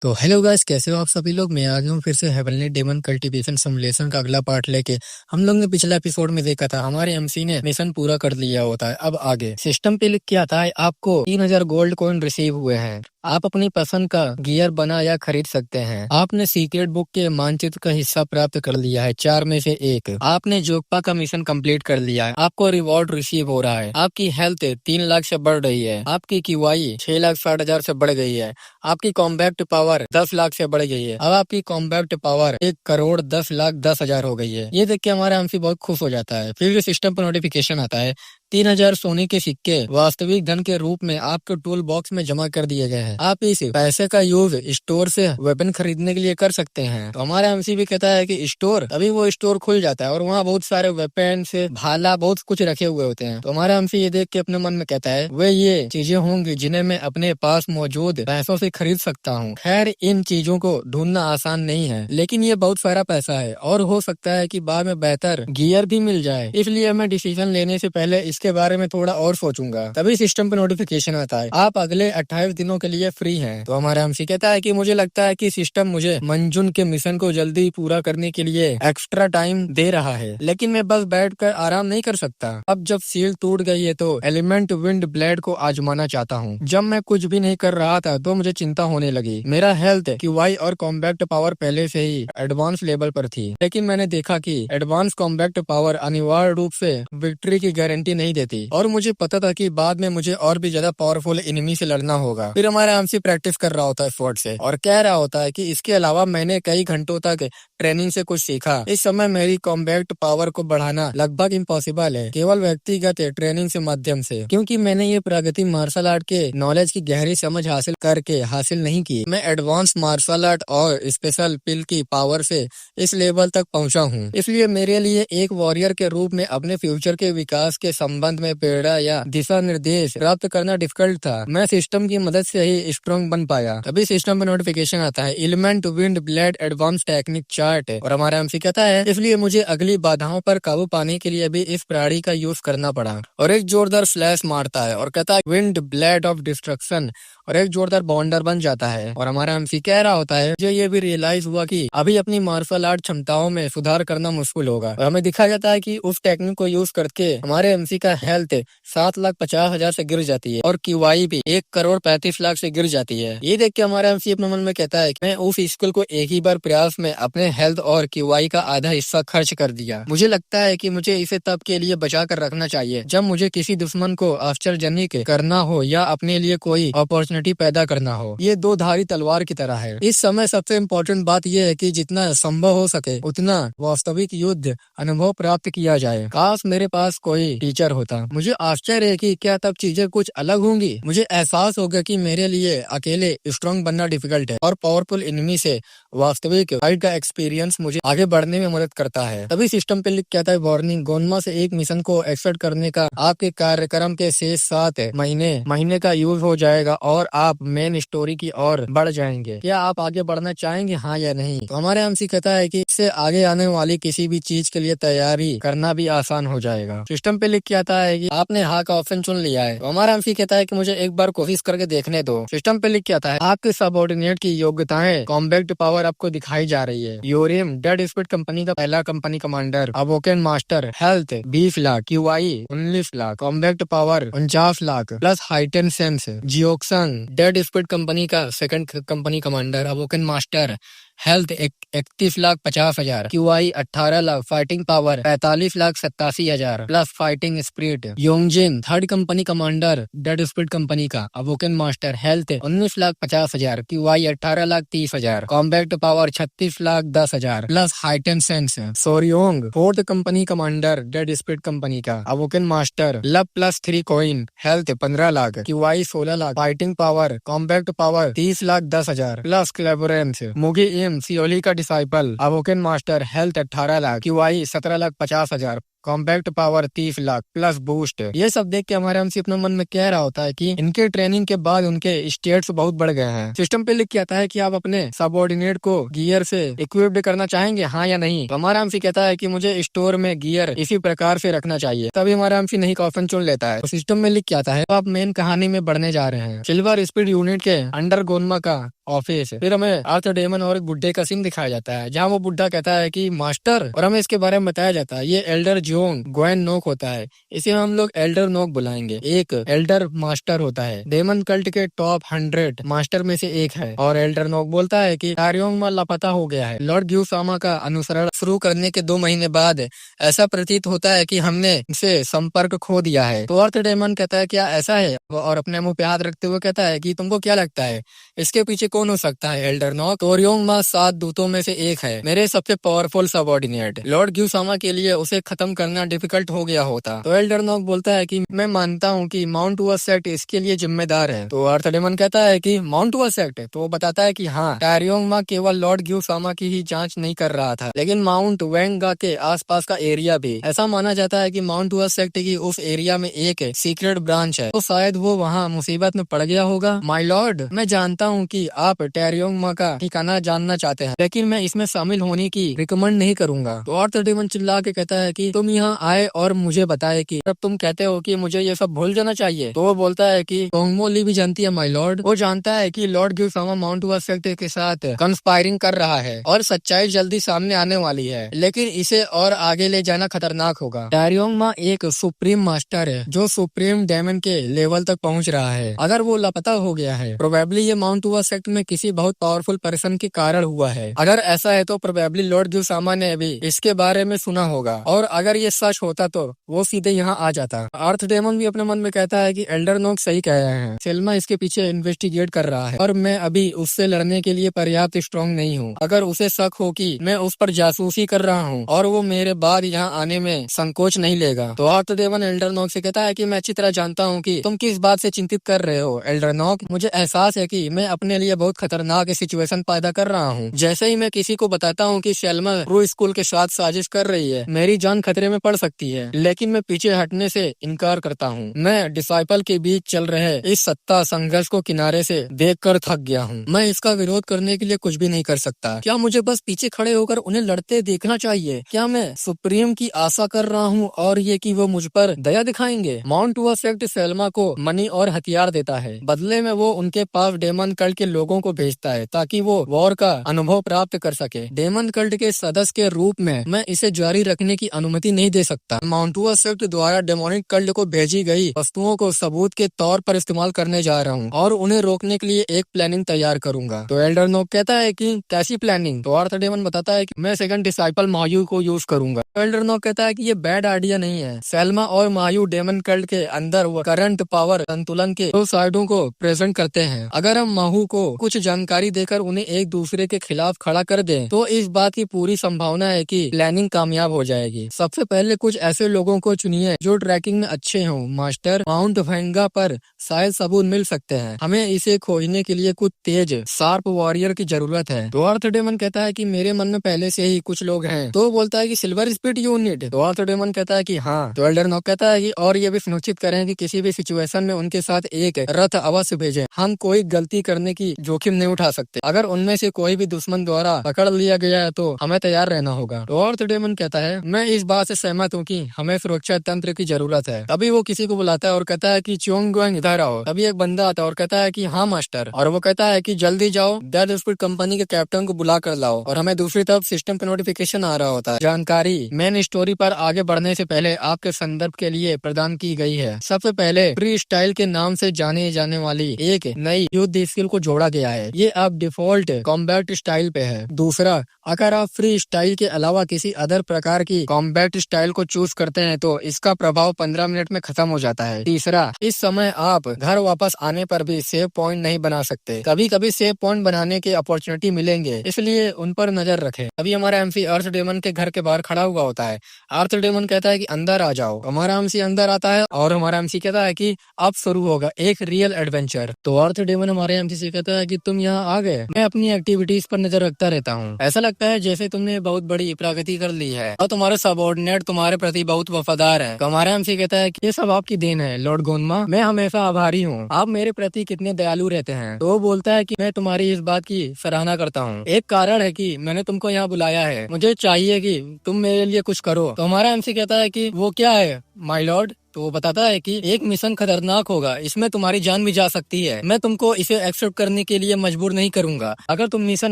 तो hello guys, कैसे हो आप सभी लोग। मैं आ गया हूँ फिर से हेवनली डेमन कल्टीवेशन सिमुलेशन का अगला पार्ट लेके। हम लोग ने पिछला एपिसोड में देखा था हमारे एमसी ने मिशन पूरा कर लिया होता है। अब आगे सिस्टम पे लिख के आता है आपको 3000 गोल्ड कॉइन रिसीव हुए हैं। आप अपनी पसंद का गियर बना या खरीद सकते हैं। आपने सीक्रेट बुक के मानचित्र का हिस्सा प्राप्त कर लिया है 4 में से 1। आपने जोगपा का मिशन कंप्लीट कर लिया है। आपको रिवॉर्ड रिसीव हो रहा है। आपकी हेल्थ 3 लाख से बढ़ रही है। आपकी QI 6,60,000 से बढ़ गई है। आपकी कॉम्बैक्ट पावर 10 लाख से बढ़ गई है। अब आपकी कॉम्बैक्ट पावर 1,10,10,10,000 हो गई है। ये देख के हमारा एमसी बहुत खुश हो जाता है। फिर सिस्टम पर नोटिफिकेशन आता है 3000 सोने के सिक्के वास्तविक धन के रूप में आपके टूल बॉक्स में जमा कर दिए गए हैं। आप इस पैसे का यूज स्टोर से वेपन खरीदने के लिए कर सकते हैं। तो हमारा एमसी भी कहता है कि स्टोर, तभी वो स्टोर खुल जाता है और वहाँ बहुत सारे वेपन से भाला बहुत कुछ रखे हुए होते हैं। तो हमारा एमसी ये देख के अपने मन में कहता है वे ये चीजें होंगी जिन्हें मैं अपने पास मौजूद पैसों से खरीद सकता हूँ। खैर, इन चीजों को ढूंढना आसान नहीं है, लेकिन ये बहुत सारा पैसा है और हो सकता है कि बाद में बेहतर गियर भी मिल जाए। इसलिए मैं डिसीजन लेने से पहले इसके बारे में थोड़ा और सोचूंगा। तभी सिस्टम पे नोटिफिकेशन आता है आप अगले 28 दिनों के लिए फ्री हैं। तो हमारा एमसी कहता है कि मुझे लगता है कि सिस्टम मुझे मंजुन के मिशन को जल्दी पूरा करने के लिए एक्स्ट्रा टाइम दे रहा है, लेकिन मैं बस बैठकर आराम नहीं कर सकता। अब जब सील टूट गई है तो एलिमेंट विंड ब्लेड को आजमाना चाहता हूँ। जब मैं कुछ भी नहीं कर रहा था तो मुझे चिंता होने लगी। मेरा हेल्थ QI और कॉम्बैक्ट पावर पहले से ही एडवांस लेवल पर थी, लेकिन मैंने देखा कि एडवांस कॉम्बैक्ट पावर अनिवार्य रूप से विक्ट्री की गारंटी नहीं देती और मुझे पता था कि बाद में मुझे और भी ज्यादा पावरफुल एनिमी से लड़ना होगा। फिर हमारा एमसी प्रैक्टिस कर रहा होता है फोर्ट से और कह रहा होता है कि इसके अलावा मैंने कई घंटों तक ट्रेनिंग से कुछ सीखा। इस समय मेरी कॉम्बैक्ट पावर को बढ़ाना लगभग इम्पॉसिबल है, केवल व्यक्तिगत ट्रेनिंग से माध्यम से, क्योंकि मैंने ये प्रगति मार्शल आर्ट के नॉलेज की गहरी समझ हासिल करके हासिल नहीं की। मैं एडवांस मार्शल आर्ट और स्पेशल पिल की पावर से इस लेवल तक पहुंचा हूं। इसलिए मेरे लिए एक वॉरियर के रूप में अपने फ्यूचर के विकास के संबंध में प्रेरणा या दिशा निर्देश प्राप्त करना डिफिकल्ट था। मैं सिस्टम की मदद से ही स्ट्रॉन्ग बन पाया। तभी सिस्टम में नोटिफिकेशन आता है element wind blade advance technique chart, और हमारा एमसी कहता है इसलिए मुझे अगली बाधाओं पर काबू पाने के लिए भी इस प्रणाली का यूज करना पड़ा। और एक जोरदार फ्लैश मारता है और कहता है विंड ब्लेड ऑफ डिस्ट्रक्शन, और एक जोरदार बॉन्डर बन जाता है। और हमारा एमसी कह रहा होता है मुझे ये भी रियलाइज हुआ कि अभी अपनी मार्शल आर्ट क्षमताओं में सुधार करना मुश्किल होगा। और हमें दिखाया जाता है कि उस टेक्निक को यूज करके हमारे एमसी का हेल्थ 7,50,000 से गिर जाती है और QI भी 1,35,00,000 से गिर जाती है। ये देख के हमारा एमसी अपने मन में कहता है कि मैं उस स्किल को एक ही बार प्रयास में अपने हेल्थ और QI का आधा हिस्सा खर्च कर दिया। मुझे लगता है कि मुझे इसे तब के लिए बचा कर रखना चाहिए जब मुझे किसी दुश्मन को आश्चर्यजनक करना हो या अपने लिए कोई अपॉर्चुनिटी पैदा करना हो। ये दो धारी तलवार की तरह है। इस समय सबसे इम्पोर्टेंट बात यह है कि जितना संभव हो सके उतना वास्तविक युद्ध अनुभव प्राप्त किया जाए। काश मेरे पास कोई टीचर होता। मुझे आश्चर्य है कि क्या तब चीजें कुछ अलग होंगी। मुझे एहसास होगा कि मेरे लिए अकेले स्ट्रॉन्ग बनना डिफिकल्ट है और पावरफुल एनिमी से वास्तविक फाइट का एक्सपीरियंस मुझे आगे बढ़ने में मदद करता है। तभी सिस्टम पे लिख के आता है वार्निंग, गोनमा से एक मिशन को एक्सेप्ट करने का आपके कार्यक्रम के शेष 7 महीने का यूज हो जाएगा और आप मेन स्टोरी की ओर बढ़ जाएंगे। क्या आप आगे बढ़ना चाहेंगे, हाँ या नहीं। तो हमारे एमसी कहता है कि इससे आगे आने वाली किसी भी चीज के लिए तैयारी करना भी आसान हो जाएगा। सिस्टम पे लिख के आता है कि आपने हाँ का ऑप्शन चुन लिया है। तो हमारा एमसी कहता है कि मुझे एक बार कोशिश करके देखने दो। सिस्टम पे लिख के आता है आपके सबऑर्डिनेट की योग्यताएं कॉम्बैक्ट पावर आपको दिखाई जा रही है। यूरियम डेड स्पीड कंपनी का पहला company commander, awoken master, health 20 lakh, QI 19 lakh, combat power 49 lakh plus heightened sense, जियोक्सन डेड स्पीड कंपनी का second company commander, awoken master, health 31,50,000, QI 18 lakh, fighting power 45,87,000 plus fighting spirit. Yongjin third company commander dead speed company का, awoken master, health 19,50,000, QI 18,30,000, combat power 36,10,000 plus heightened sense. सोरियोंग fourth company commander dead speed company का, awoken master, love plus 3 coin, health 15 lakh, QI 16 लाख, fighting power combat power 30,10,000 plus क्लेवरेंस। मुगी सियोली का disciple, awoken master, health 18 lakh, QI 17,50,000, compact power 30 lakh plus boost. ये सब देख के हमारे एमसी अपने मन में कह रहा होता है कि इनके ट्रेनिंग के बाद उनके स्टेट्स बहुत बढ़ गए हैं। सिस्टम पे लिख के आता है कि आप अपने सबऑर्डिनेट को गियर से इक्विप्ड करना चाहेंगे, हाँ या नहीं। तो हमारा एमसी कहता है कि मुझे स्टोर में गियर इसी प्रकार से रखना चाहिए। तभी हमारा एमसी नहीं का ऑप्शन चुन लेता है। तो सिस्टम में लिख के आता है तो आप मेन कहानी में बढ़ने जा रहे हैं। सिल्वर स्पीड यूनिट के अंडर गोनमा का ऑफिस। फिर हमें आर्थर डेमन और एक बुड्ढे का सीन दिखाया जाता है जहाँ वो बुड्ढा कहता है कि मास्टर, और हमें इसके बारे में बताया जाता है ये एल्डर जोन ग्वेन नोक होता है, इसे हम लोग एल्डर नोक बुलाएंगे। एक एल्डर मास्टर होता है, डेमन कल्ट के टॉप 100 मास्टर में से एक है। और एल्डर नोक बोलता है कि टारियोंग मा लापता हो गया है। लॉर्ड ग्यूसामा का अनुसरण शुरू करने के 2 महीने बाद ऐसा प्रतीत होता है कि हमने इसे संपर्क खो दिया है। तो आर्थर डेमन कहता है क्या ऐसा है, और अपने मुंह पे हाथ रखते हुए कहता है कि तुमको क्या लगता है इसके पीछे कौन हो सकता है एल्डर नॉक? टोरियोंग मा 7 दूतों में से एक है, मेरे सबसे पावरफुल सबऑर्डिनेट। लॉर्ड ग्यूसामा के लिए उसे खत्म करना डिफिकल्ट हो गया होता। तो एल्डर नॉक बोलता है कि मैं मानता हूँ कि माउंट हुआ सेक्ट इसके लिए जिम्मेदार है। तो आर्थर डेमन कहता है कि माउंट हुआ सेक्ट, तो वो बताता है कि हाँ, टारियोंग मा केवल लॉर्ड ग्यूसामा की ही जांच नहीं कर रहा था, लेकिन माउंट वेंगा के आसपास का एरिया भी। ऐसा माना जाता है कि माउंट हुआ सेक्ट की उस एरिया में एक सीक्रेट ब्रांच है, तो शायद वो वहाँ मुसीबत में पड़ गया होगा। माय लॉर्ड, मैं जानता हूँ कि आप टारियोंग मा का ठिकाना जानना चाहते हैं, लेकिन मैं इसमें शामिल होने की रिकमेंड नहीं करूंगा। तो आर्थर डेमन चिल्ला के कहता है कि तुम यहाँ आए और मुझे बताए कि अब तुम कहते हो कि मुझे ये सब भूल जाना चाहिए। तो वो बोलता है कि कोंगमो ली भी जानती है माय लॉर्ड, वो जानता है कि लॉर्ड ग्यूसामा माउंट हुआ सेक्ट के साथ कंस्पायरिंग कर रहा है और सच्चाई जल्दी सामने आने वाली है, लेकिन इसे और आगे ले जाना खतरनाक होगा। टारियोंग मा एक सुप्रीम मास्टर है जो सुप्रीम डेमन के लेवल तक पहुंच रहा है। अगर वो लापता हो गया है, प्रोबेबली ये माउंट हुआ सेक्ट में किसी बहुत पावरफुल पर्सन के कारण हुआ है। अगर ऐसा है तो प्रोबेबली लॉर्ड ग्यूसामा ने भी इसके बारे में सुना होगा, और अगर ये सच होता तो वो सीधे यहाँ आ जाता। आर्थर डेमन भी अपने मन में कहता है कि एल्डर नोक सही कह रहे हैं, सेल्मा इसके पीछे इन्वेस्टिगेट कर रहा है और मैं अभी उससे लड़ने के लिए पर्याप्त स्ट्रॉन्ग नहीं हूँ। अगर उसे शक हो कि मैं उस पर जासूसी कर रहा हूँ और वो मेरे बाद यहाँ आने में संकोच नहीं लेगा। तो आर्थर डेमन एल्डर नोक से कहता है कि मैं अच्छी तरह जानता हूँ कि तुम किस बात से चिंतित कर रहे हो एल्डर नोक। मुझे एहसास है कि मैं अपने लिए बहुत खतरनाक सिचुएशन पैदा कर रहा हूँ। जैसे ही मैं किसी को बताता हूँ कि सेल्मा रू स्कूल के साथ साजिश कर रही है, मेरी जान खतरे में पड़ सकती है, लेकिन मैं पीछे हटने से इनकार करता हूँ। मैं डिसाइपल के बीच चल रहे इस सत्ता संघर्ष को किनारे से देखकर थक गया हूँ। मैं इसका विरोध करने के लिए कुछ भी नहीं कर सकता। क्या मुझे बस पीछे खड़े होकर उन्हें लड़ते देखना चाहिए? क्या मैं सुप्रीम की आशा कर रहा हूँ और ये कि वो मुझ पर दया दिखाएंगे? माउंट हुआ सेक्ट सेल्मा को मनी और हथियार देता है, बदले में वो उनके पास डेमन कल्ट के लोगों को भेजता है ताकि वो वॉर का अनुभव प्राप्त कर सके। डेमन कल्ट के सदस्य के रूप में मैं इसे जारी रखने की अनुमति नहीं दे सकता। माउंट हुआ सेक्ट द्वारा डेमोनिक कल्ट को भेजी गई वस्तुओं को सबूत के तौर पर इस्तेमाल करने जा रहा हूँ और उन्हें रोकने के लिए एक प्लानिंग तैयार करूंगा। तो एल्डर नोक कहता है कि कैसी प्लानिंग? तो आर्थर डेमन बताता है कि मैं सेकंड डिसाइपल मायू को यूज करूंगा। एल्डर नोक कहता है कि ये बैड आइडिया नहीं है। सेल्मा और मायू डेमन कल्ट के अंदर वो करंट पावर संतुलन के 2 साइडों को प्रेजेंट करते हैं। अगर हम माहू को कुछ जानकारी देकर उन्हें एक दूसरे के खिलाफ खड़ा कर दें तो इस बात की पूरी संभावना है कि प्लानिंग कामयाब हो जाएगी। सबसे पहले कुछ ऐसे लोगों को चुनिए जो ट्रैकिंग में अच्छे हों। मास्टर, माउंट वेंगा पर शायद सबूत मिल सकते हैं। हमें इसे खोजने के लिए कुछ तेज शार्प वॉरियर की जरूरत है। तो आर्थर डेमन कहता है कि मेरे मन में पहले से ही कुछ लोग हैं। तो बोलता है कि सिल्वर स्पीड यूनिट। तो आर्थर डेमन कहता है कि हाँ। तो एल्डर नॉक कहता है कि और ये भी सुनिश्चित करें कि किसी भी सिचुएशन में उनके साथ एक रथ अवश्य भेजें। हम कोई गलती करने की जोखिम नहीं उठा सकते। अगर उनमें से कोई भी दुश्मन द्वारा पकड़ लिया गया है तो हमें तैयार रहना होगा। तो आर्थर डेमन कहता है मैं इस बात से सहमत हूँ कि हमें सुरक्षा तंत्र की जरूरत है। तभी वो किसी को बुलाता है और कहता है कि चोंग गोएंग इधर आओ। तभी एक बंदा आता है और कहता है कि हाँ मास्टर, और वो कहता है कि जल्दी जाओ, डेड स्पीड कंपनी के कैप्टन को बुला कर लाओ। और हमें दूसरी तरफ सिस्टम पे नोटिफिकेशन आ रहा होता है। जानकारी मेन स्टोरी पर आगे बढ़ने से पहले आपके संदर्भ के लिए प्रदान की गई है। सबसे पहले फ्री स्टाइल के नाम से जाने जाने वाली एक नई युद्ध स्किल को जोड़ा गया है। ये अब डिफॉल्ट कॉम्बैट स्टाइल पे है। दूसरा, अगर आप फ्री स्टाइल के अलावा किसी अदर प्रकार की कॉम्बैट स्टाइल को चूज करते हैं तो इसका प्रभाव 15 मिनट में खत्म हो जाता है। तीसरा, इस समय आप घर वापस आने पर भी सेव पॉइंट नहीं बना सकते। कभी कभी सेव पॉइंट बनाने के अपॉर्चुनिटी मिलेंगे, इसलिए उन पर नजर रखें। अभी हमारा एमसी अर्थ डेमन के घर के बाहर खड़ा हुआ होता है। आर्थर डेमन कहता है कि अंदर आ जाओ। हमारा एमसी अंदर आता है और हमारा एमसी कहता है कि अब शुरू होगा एक रियल एडवेंचर। तो आर्थर डेमन हमारे एमसी से कहता है कि तुम यहाँ आ गए। मैं अपनी एक्टिविटीज पर नजर रखता रहता हूँ। ऐसा लगता है जैसे तुमने बहुत बड़ी प्रगति कर ली है और तुम्हारे सबऑर्डिनेट तुम्हारे प्रति बहुत वफादार है। तो हमारा एमसी कहता है कि ये सब आपकी देन है लॉर्ड गोनमा, मैं हमेशा आभारी हूँ। आप मेरे प्रति कितने दयालु रहते हैं। तो वो बोलता है कि मैं तुम्हारी इस बात की सराहना करता हूँ। एक कारण है कि मैंने तुमको यहाँ बुलाया है, मुझे चाहिए कि तुम मेरे लिए कुछ करो। तो हमारा एमसी कहता है कि वो क्या है माय लॉर्ड? तो वो बताता है कि एक मिशन खतरनाक होगा, इसमें तुम्हारी जान भी जा सकती है। मैं तुमको इसे एक्सेप्ट करने के लिए मजबूर नहीं करूंगा। अगर तुम मिशन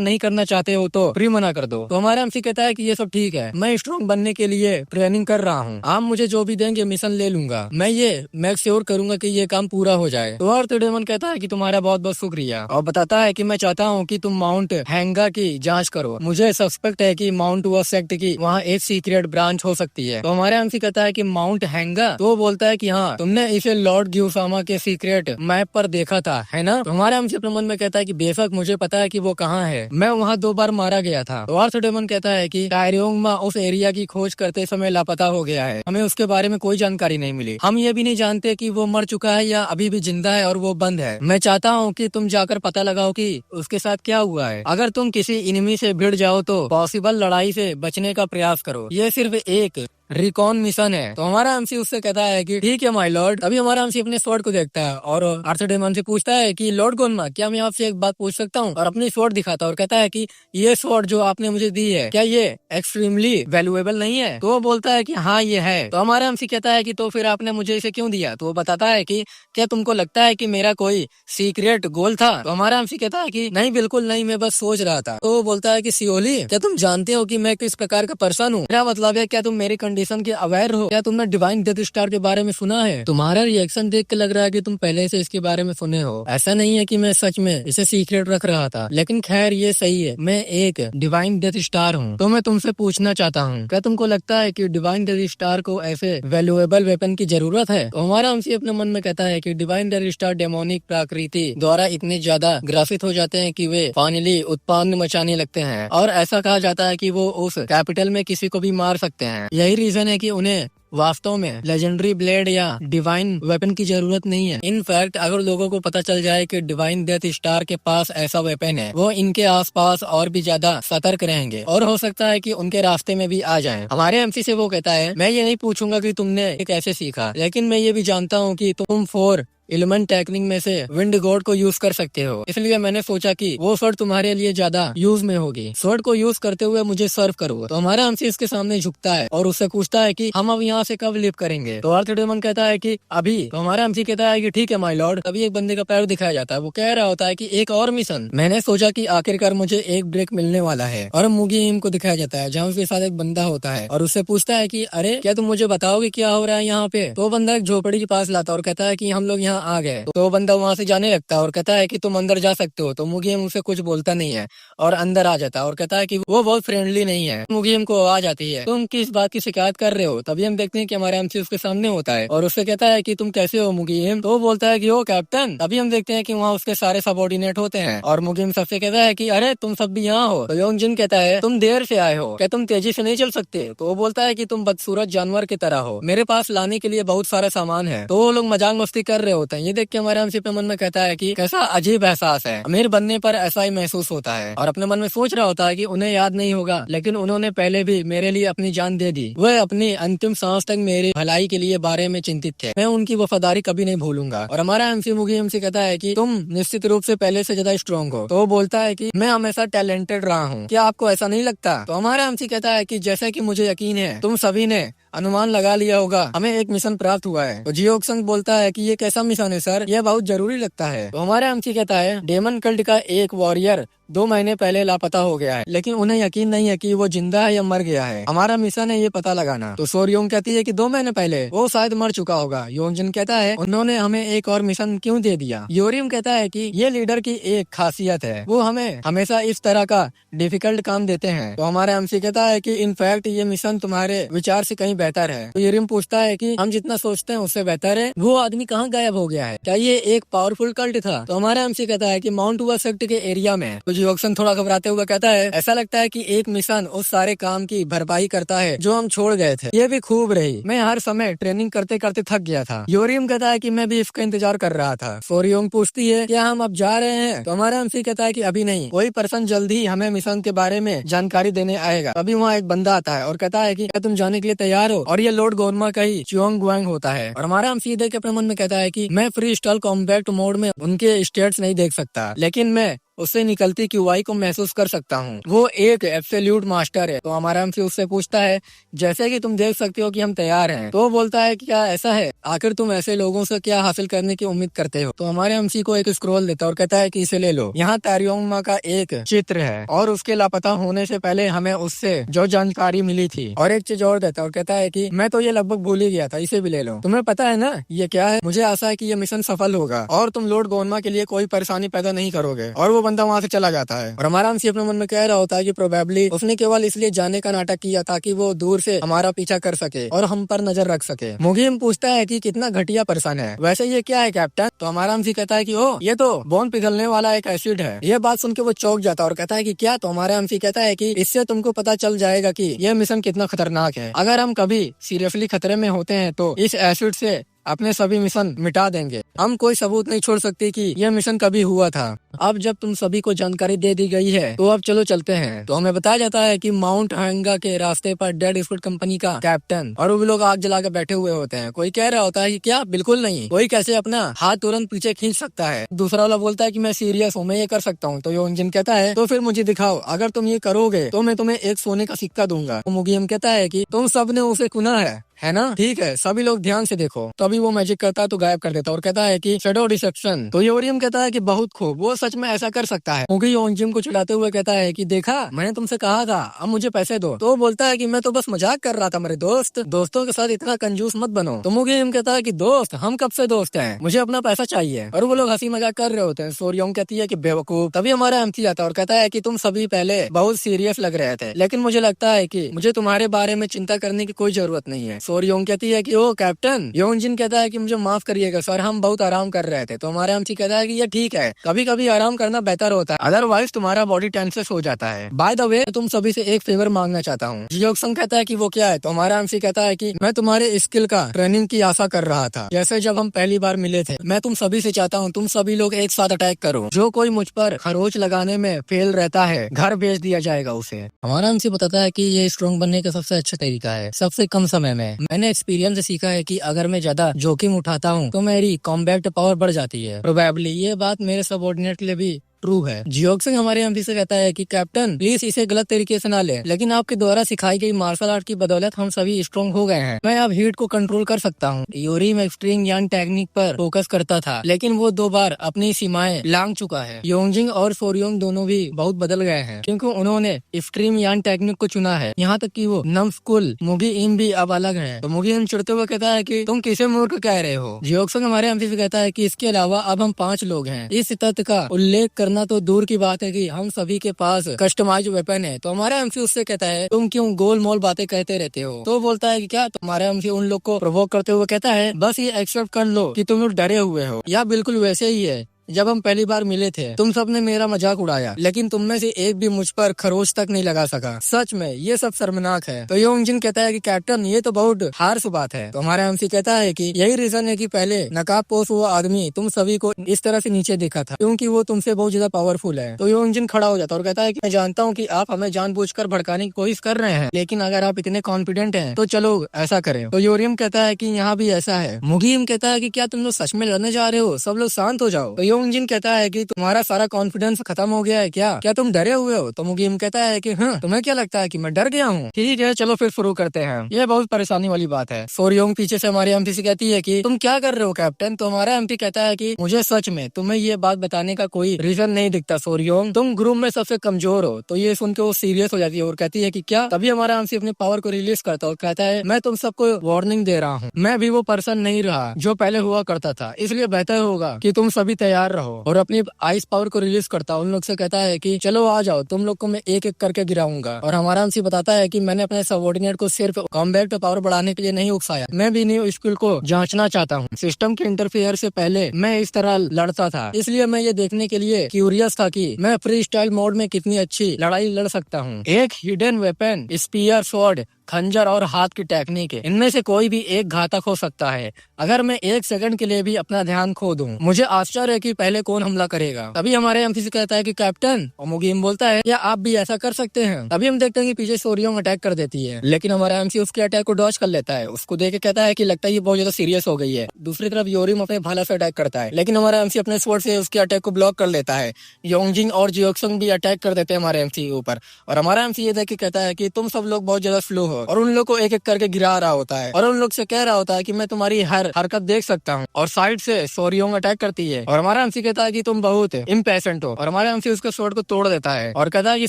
नहीं करना चाहते हो तो फ्री मना कर दो। तो हमारा एमसी कहता है कि ये सब ठीक है, मैं स्ट्रॉन्ग बनने के लिए ट्रेनिंग कर रहा हूँ। आप मुझे जो भी देंगे मिशन ले लूंगा। मैं ये मेक श्योर करूंगा कि ये काम पूरा हो जाए। तो अर्थ डेमन कहता है कि तुम्हारा बहुत बहुत शुक्रिया और बताता है कि मैं चाहता हूँ कि तुम माउंट हैंगा की जांच करो। मुझे सस्पेक्ट है कि माउंट वो सेक्ट की वहाँ एक सीक्रेट ब्रांच हो सकती है। तो हमारा एमसी कहता है कि माउंट हैंगा? तो वो बोलता है कि हाँ, तुमने इसे लॉर्ड ग्यूसामा के सीक्रेट मैप पर देखा था, है ना? तो हमारा एमसी अपने मन में कहता है कि बेशक मुझे पता है कि वो कहाँ है, मैं वहाँ 2 बार मारा गया था। तो अर्थ डेमन कहता है कि टायरियोंगमा उस एरिया की खोज करते समय लापता हो गया है, हमें उसके बारे में कोई जानकारी नहीं मिली। हम ये भी नहीं जानते कि वो मर चुका है या अभी भी जिंदा है और वो बंद है। मैं चाहता हूँ कि तुम जाकर पता लगाओ कि उसके साथ क्या हुआ है। अगर तुम किसी इनिमी से भिड़ जाओ तो पॉसिबल लड़ाई से बचने का प्रयास करो। ये सिर्फ एक रिकॉन मिशन है। तो हमारा एमसी उससे कहता है कि ठीक है माय लॉर्ड। अभी हमारा एमसी अपने स्वॉर्ड को देखता है और आर्थर डेमन से पूछता है कि लॉर्ड गोनमा, क्या मैं आपसे एक बात पूछ सकता हूँ? और अपनी स्वॉर्ड दिखाता है और कहता है कि ये स्वॉर्ड जो आपने मुझे दी है, क्या ये एक्सट्रीमली वैल्यूएबल नहीं है? तो वो बोलता है कि हाँ ये है। तो हमारा एमसी कहता है कि तो फिर आपने मुझे इसे क्यों दिया? तो वो बताता है कि क्या तुमको लगता है कि मेरा कोई सीक्रेट गोल था? तो हमारा एमसी कहता है कि नहीं, बिल्कुल नहीं, मैं बस सोच रहा था। तो वो बोलता है कि सियोली, क्या तुम जानते हो कि मैं किस प्रकार का पर्सन हूँ? मेरा मतलब है, क्या तुम मेरी कंडीशन के अवेयर हो? क्या तुमने डिवाइन डेथ स्टार के बारे में सुना है? तुम्हारा रिएक्शन देख के लग रहा है कि तुम पहले से इसके बारे में सुने हो। ऐसा नहीं है कि मैं सच में इसे सीक्रेट रख रहा था, लेकिन खैर ये सही है, मैं एक डिवाइन डेथ स्टार हूँ। तो मैं तुमसे पूछना चाहता हूँ, क्या तुमको लगता है कि डिवाइन डेथ स्टार को ऐसे वैल्यूएबल वेपन की जरूरत है? तो हमारा हमसे अपने मन में कहता है कि डिवाइन डेथ स्टार डेमोनिक प्रकृति द्वारा इतने ज्यादा ग्रसित हो जाते हैं कि वे फाइनली उत्पाद मचाने लगते हैं और ऐसा कहा जाता है कि वो उस कैपिटल में किसी को भी मार सकते हैं। यही रीजन है कि उन्हें वास्तव में लेजेंडरी ब्लेड या डिवाइन वेपन की जरूरत नहीं है। इनफैक्ट अगर लोगों को पता चल जाए कि डिवाइन डेथ स्टार के पास ऐसा वेपन है, वो इनके आसपास और भी ज्यादा सतर्क रहेंगे और हो सकता है कि उनके रास्ते में भी आ जाएं। हमारे एमसी से वो कहता है, मैं ये नहीं पूछूंगा कि तुमने ये कैसे सीखा, लेकिन मैं ये भी जानता हूँ कि तुम 4 एलिमेंट टेक्निक में से विंड गॉड को यूज कर सकते हो, इसलिए मैंने सोचा कि वो स्वord तुम्हारे लिए ज्यादा यूज में होगी। स्वord को यूज करते हुए मुझे सर्व करो। तो हमारा एमसी इसके सामने झुकता है और उससे पूछता है कि हम अब यहाँ से कब लिव करेंगे? तो अर्थ डेमन कहता है कि अभी। तो हमारा एमसी कहता है कि ठीक है माय लॉर्ड। तभी एक बंदे का पैर दिखाया जाता है, वो कह रहा होता है कि एक और मिशन। मैंने सोचा कि आखिरकार मुझे एक ब्रेक मिलने वाला है और मुगीम को दिखाया जाता है जहाँ उसके साथ एक बंदा होता है और उससे पूछता है कि अरे क्या तुम मुझे बताओगे क्या हो रहा है यहाँ पे? तो बंदा एक झोपड़ी के पास लाता और कहता है कि हम लोग यहाँ आ गए। तो बंदा वहाँ से जाने लगता है और कहता है कि तुम अंदर जा सकते हो। तो मुगीम उसे कुछ बोलता नहीं है और अंदर आ जाता है और कहता है कि वो बहुत फ्रेंडली नहीं है। मुगीम को आवाज आती है, तुम किस बात की शिकायत कर रहे हो? तभी हम देखते हैं कि हमारा एमसी उसके सामने होता है और उससे कहता है कि तुम कैसे हो मुगीम? तो वो बोलता है कि ओ कैप्टन। तभी हम देखते हैं कि वहाँ उसके सारे सबॉर्डिनेट होते हैं और मुगीम सबसे कहता है कि अरे तुम सब भी यहाँ हो। तो योंगजिन कहता है, तुम देर से आए हो, क्या तुम तेजी से नहीं चल सकते? तो वो बोलता है कि तुम बदसूरत जानवर की तरह हो, मेरे पास लाने के लिए बहुत सारा सामान है। तो वो लोग मजाक मस्ती कर रहे होते हैं। ये देख के हमारे एमसी पे मन में कहता है कि कैसा अजीब एहसास है, अमीर बनने पर ऐसा ही महसूस होता है। और अपने मन में सोच रहा होता है कि उन्हें याद नहीं होगा, लेकिन उन्होंने पहले भी मेरे लिए अपनी जान दे दी। वह अपनी अंतिम सांस तक मेरी भलाई के लिए बारे में चिंतित थे। मैं उनकी वफादारी कभी नहीं भूलूंगा। और हमारा एमसी मुगी हमसे कहता है कि तुम निश्चित रूप से पहले से ज्यादा स्ट्रॉन्ग हो। तो वो बोलता है कि मैं हमेशा टैलेंटेड रहा हूँ, क्या आपको ऐसा नहीं लगता? तो हमारा एमसी कहता है कि जैसा कि मुझे यकीन है तुम सभी ने अनुमान लगा लिया होगा, हमें एक मिशन प्राप्त हुआ है। तो जियोक्संग बोलता है कि ये कैसा मिशन है सर, यह बहुत जरूरी लगता है। तो हमारा एमसी कहता है, डेमन कल्ट का एक वॉरियर 2 महीने पहले लापता हो गया है, लेकिन उन्हें यकीन नहीं है कि वो जिंदा है या मर गया है। हमारा मिशन है ये पता लगाना। तो सोरयोंग कहती है कि 2 महीने पहले वो शायद मर चुका होगा। योंगजिन कहता है, उन्होंने हमें एक और मिशन क्यों दे दिया? योरिम कहता है कि ये लीडर की एक खासियत है, वो हमें हमेशा इस तरह का डिफिकल्ट काम देते हैं। तो हमारा एमसी कहता है कि इनफैक्ट ये मिशन तुम्हारे विचार से कहीं बेहतर है। तो योरिम पूछता है कि हम जितना सोचते हैं उससे बेहतर है। वो आदमी कहाँ गायब हो गया है? क्या ये एक पावरफुल कल्ट था? तो हमारा एमसी कहता है कि माउंट हुआ सेक्ट के एरिया में। तो जियोक्सन थोड़ा घबराते हुए कहता है, ऐसा लगता है कि एक मिशन उस सारे काम की भरपाई करता है जो हम छोड़ गए थे। ये भी खूब रही, मैं हर समय ट्रेनिंग करते करते थक गया था। योरिम कहता है कि मैं भी इसका इंतजार कर रहा था। सोरियोंग पूछती है, क्या हम अब जा रहे हैं? तो हमारा एमसी कहता है कि अभी नहीं, कोई पर्सन जल्द ही हमें मिशन के बारे में जानकारी देने आएगा। अभी वहाँ एक बंदा आता है और कहता है कि क्या तुम जाने के लिए तैयार हो? और ये लॉर्ड गोरमा का ही चियोंग गुआंग होता है। और हमारा एमसी देख के अपने मन में कहता है कि मैं फ्री स्टाइल कॉम्बैट मोड में उनके स्टेट्स नहीं देख सकता, लेकिन मैं उससे निकलती क्यूआई को महसूस कर सकता हूँ। वो एक एब्सोल्यूट मास्टर है। तो हमारा एमसी उससे पूछता है, जैसे कि तुम देख सकते हो कि हम तैयार हैं। तो वो बोलता है कि क्या ऐसा है, आखिर तुम ऐसे लोगों से क्या हासिल करने की उम्मीद करते हो। तो हमारे एमसी को एक स्क्रॉल देता है और कहता है कि इसे ले लो, यहाँ तारियोंगमा का एक चित्र है और उसके लापता होने से पहले हमें उससे जो जानकारी मिली थी। और एक चीज और देता है और कहता है कि मैं तो ये लगभग भूल ही गया था, इसे भी ले लो। तुम्हें पता है ना ये क्या है। मुझे आशा है कि ये मिशन सफल होगा और तुम लॉर्ड गोनमा के लिए कोई परेशानी पैदा नहीं करोगे। और वो बंदा वहाँ से चला जाता है। और हमारा एमसी अपने मन में कह रहा होता है कि प्रोबेबली उसने केवल इसलिए जाने का नाटक किया ताकि वो दूर से हमारा पीछा कर सके और हम पर नजर रख सके। मुगीम पूछता है कि कितना घटिया पर्सन है, वैसे ये क्या है कैप्टन। तो हमारा एमसी कहता है कि ओ ये तो बोन पिघलने वाला एक एसिड है। ये बात सुन के वो चौंक जाता है और कहता है कि क्या। तो हमारा एमसी कहता है कि इससे तुमको पता चल जाएगा कि यह मिशन कितना खतरनाक है। अगर हम कभी सीरियसली खतरे में होते हैं तो इस एसिड से अपने सभी मिशन मिटा देंगे। हम कोई सबूत नहीं छोड़ सकते कि यह मिशन कभी हुआ था। अब जब तुम सभी को जानकारी दे दी गई है तो अब चलो चलते हैं। तो हमें बताया जाता है कि माउंट हैंगा के रास्ते पर डेड स्क्वाड कंपनी का कैप्टन और वो लोग आग जला के बैठे हुए होते हैं। कोई कह रहा होता है कि क्या, बिल्कुल नहीं, कोई कैसे अपना हाथ तुरंत पीछे खींच सकता है। दूसरा वाला बोलता है कि मैं सीरियस हूँ, मैं ये कर सकता हूँ। तो यो इंजन कहता है तो फिर मुझे दिखाओ, अगर तुम ये करोगे तो मैं तुम्हें एक सोने का सिक्का दूंगा। तो मुगियम कहता है कि तुम सब ने उसे सुना है ना, ठीक है, सभी लोग ध्यान से देखो। तभी वो मैजिक करता है तो गायब कर देता है और कहता है कि शैडो रिसेप्शन। तो योरियम कहता है कि बहुत खूब, वो सच में ऐसा कर सकता है। मुगी योंजिम को चिढ़ाते हुए कहता है कि देखा, मैंने तुमसे कहा था, अब मुझे पैसे दो। तो वो बोलता है कि मैं तो बस मजाक कर रहा था मेरे दोस्त, दोस्तों के साथ इतना कंजूस मत बनो। तो मुगी कहता है कि दोस्त, हम कब से दोस्त हैं, मुझे अपना पैसा चाहिए। और वो लोग हंसी मजाक कर रहे होते हैं। सोरियोंग कहती है कि बेवकूफ। तभी हमारा एमसी आता है और कहता है कि तुम सभी पहले बहुत सीरियस लग रहे थे, लेकिन मुझे लगता है कि मुझे तुम्हारे बारे में चिंता करने की कोई जरूरत नहीं है। सोरियोंग कहती है कि ओ कैप्टन। योंजिन कहता है कि मुझे माफ करिएगा सर, हम बहुत आराम कर रहे थे। तो हमारा एमसी कहता है कि ये ठीक है, कभी कभी आराम करना बेहतर होता है, अदरवाइज तुम्हारा बॉडी टेंसेस हो जाता है। बाय द वे, तुम सभी से एक फेवर मांगना चाहता हूँ। जियोक्संग कहता है कि वो क्या है। तो हमारा एमसी कहता है कि मैं तुम्हारे स्किल का ट्रेनिंग की आशा कर रहा था, जैसे जब हम पहली बार मिले थे। मैं तुम सभी से चाहता हूँ तुम सभी लोग एक साथ अटैक करो। जो कोई मुझ पर खरोच लगाने में फेल रहता है, घर भेज दिया जाएगा उसे। हमारा एमसी बताता है कि ये स्ट्रॉन्ग बनने का सबसे अच्छा तरीका है, सबसे कम समय में। मैंने एक्सपीरियंस से सीखा है कि अगर मैं ज्यादा जोखिम उठाता हूँ तो मेरी कॉम्बैट पावर बढ़ जाती है। प्रोबेबली ये बात मेरे सबऑर्डिनेट के लिए भी ट्रू है। जियोक्सिंग हमारे एमपी से कहता है कि कैप्टन प्लीज इसे गलत तरीके से ना ले, लेकिन आपके द्वारा सिखाई गई मार्शल आर्ट की बदौलत हम सभी स्ट्रॉन्ग हो गए हैं। मैं अब हीट को कंट्रोल कर सकता हूँ। योरिम एक्सट्रीम यान टेक्निक पर फोकस करता था, लेकिन वो 2 बार अपनी सीमाएं लांघ चुका है। योंजिंग और सोरियोंग दोनों भी बहुत बदल गए हैं, क्योंकि उन्होंने एक्सट्रीम यान टेक्निक को चुना है। यहाँ तक कि वो नम्सकुल मुगी इम भी अब अलग है। तो मुगी इम चिढ़ते हुए कहता है कि तुम किसे मूर्ख कह रहे हो। जियोक्सिंग हमारे एमपी से कहता है कि इसके अलावा अब हम 5 लोग हैं। इस तथ्य का उल्लेख करना तो दूर की बात है कि हम सभी के पास कस्टमाइज वेपन है। तो हमारा एमसी उससे कहता है तुम क्यों गोल मोल बातें कहते रहते हो। तो बोलता है कि क्या। तो हमारा एमसी उन लोग को प्रोवोक करते हुए कहता है बस ये एक्सेप्ट कर लो कि तुम लोग डरे हुए हो। या बिल्कुल वैसे ही है जब हम पहली बार मिले थे, तुम सबने मेरा मजाक उड़ाया, लेकिन तुम में से एक भी मुझ पर खरोच तक नहीं लगा सका। सच में ये सब शर्मनाक है। तो योंजिन कहता है कि कैप्टन ये तो बहुत हार्श बात है। तो हमारा एमसी कहता है कि यही रीजन है कि पहले नकाबपोश हुआ आदमी तुम सभी को इस तरह से नीचे देखा था, क्योंकि वो तुमसे बहुत ज्यादा पावरफुल है। तो योंजिन खड़ा हो जाता है और कहता है कि मैं जानता हूँ कि आप हमें जानबूझकर भड़काने की कोशिश कर रहे हैं, लेकिन अगर आप इतने कॉन्फिडेंट हैं तो चलो ऐसा करें। तो योरियम कहता है कि यहाँ भी ऐसा है। मुगीम कहता है कि क्या तुम लोग सच में लड़ने जा रहे हो, सब लोग शांत हो जाओ। तो योंजिन कहता है कि तुम्हारा सारा कॉन्फिडेंस खत्म हो गया है क्या तुम डरे हुए हो। तो मुगीम कहता है कि हाँ, तुम्हें क्या लगता है कि मैं डर गया हूँ। ठीक है, चलो फिर शुरू करते हैं। ये बहुत परेशानी वाली बात है। सोरियोंग पीछे से हमारे एमपी से कहती है कि तुम क्या कर रहे हो कैप्टन। तो हमारा एमपी कहता है कि मुझे सच में तुम्हें ये बात बताने का कोई रीजन नहीं दिखता सोरियोंग, तुम ग्रुप में सबसे कमजोर हो। तो ये सुन के वो सीरियस हो जाती है और कहती है कि क्या। तभी हमारा एमपी अपने पावर को रिलीज करता है और कहता है मैं तुम सबको वार्निंग दे रहा हूँ, मैं भी वो पर्सन नहीं रहा जो पहले हुआ करता था, इसलिए बेहतर होगा कि तुम सभी तैयार रहो। और अपनी आइस पावर को रिलीज करता है। उन लोग से कहता है कि चलो आ जाओ, तुम लोग को मैं एक एक करके गिराऊंगा। और हमारा एमसी बताता है कि मैंने अपने सबऑर्डिनेट को सिर्फ कॉम्बैट पावर बढ़ाने के लिए नहीं उकसाया, मैं भी न्यू स्किल को जांचना चाहता हूँ। सिस्टम के इंटरफेयर से पहले मैं इस तरह लड़ता था, इसलिए मैं ये देखने के लिए क्यूरियस था कि मैं फ्री स्टाइल मोड में कितनी अच्छी लड़ाई लड़ सकता हूँ। एक हिडन वेपन स्पीयर स्वॉर्ड खंजर और हाथ की टेक्निक है, इनमें से कोई भी एक घातक हो सकता है। अगर मैं एक सेकंड के लिए भी अपना ध्यान खो दूं, मुझे आश्चर्य है कि पहले कौन हमला करेगा। तभी हमारे एमसी से कहता है कि कैप्टन, और मुगीम बोलता है क्या आप भी ऐसा कर सकते हैं। तभी हम देखते हैं कि पीछे सोरियोंग अटैक कर देती है, लेकिन हमारा एमसी उसके अटैक को डॉज कर लेता है। उसको देख के कहता है कि लगता है ये बहुत ज्यादा सीरियस हो गई है। दूसरी तरफ योरिम अपने भाला से अटैक करता है, लेकिन हमारा एमसी अपने स्वॉर्ड से उसके अटैक को ब्लॉक कर लेता है। योंगजिंग और जियोक्संग भी अटैक कर देते हैं हमारे एमसी के ऊपर, और हमारा एमसी ये देख के कहता है कि तुम सब लोग बहुत ज्यादा स्लो हो, और उन लोग को एक एक करके गिरा रहा होता है, और उन लोग से कह रहा होता है कि मैं तुम्हारी हर हरकत देख सकता हूँ। और साइड से सोरियोंग अटैक करती है, और हमारा एमसी कहता है कि तुम बहुत इम्पेशेंट हो, और हमारा एमसी उसके स्वॉर्ड को तोड़ देता है और कहता है कि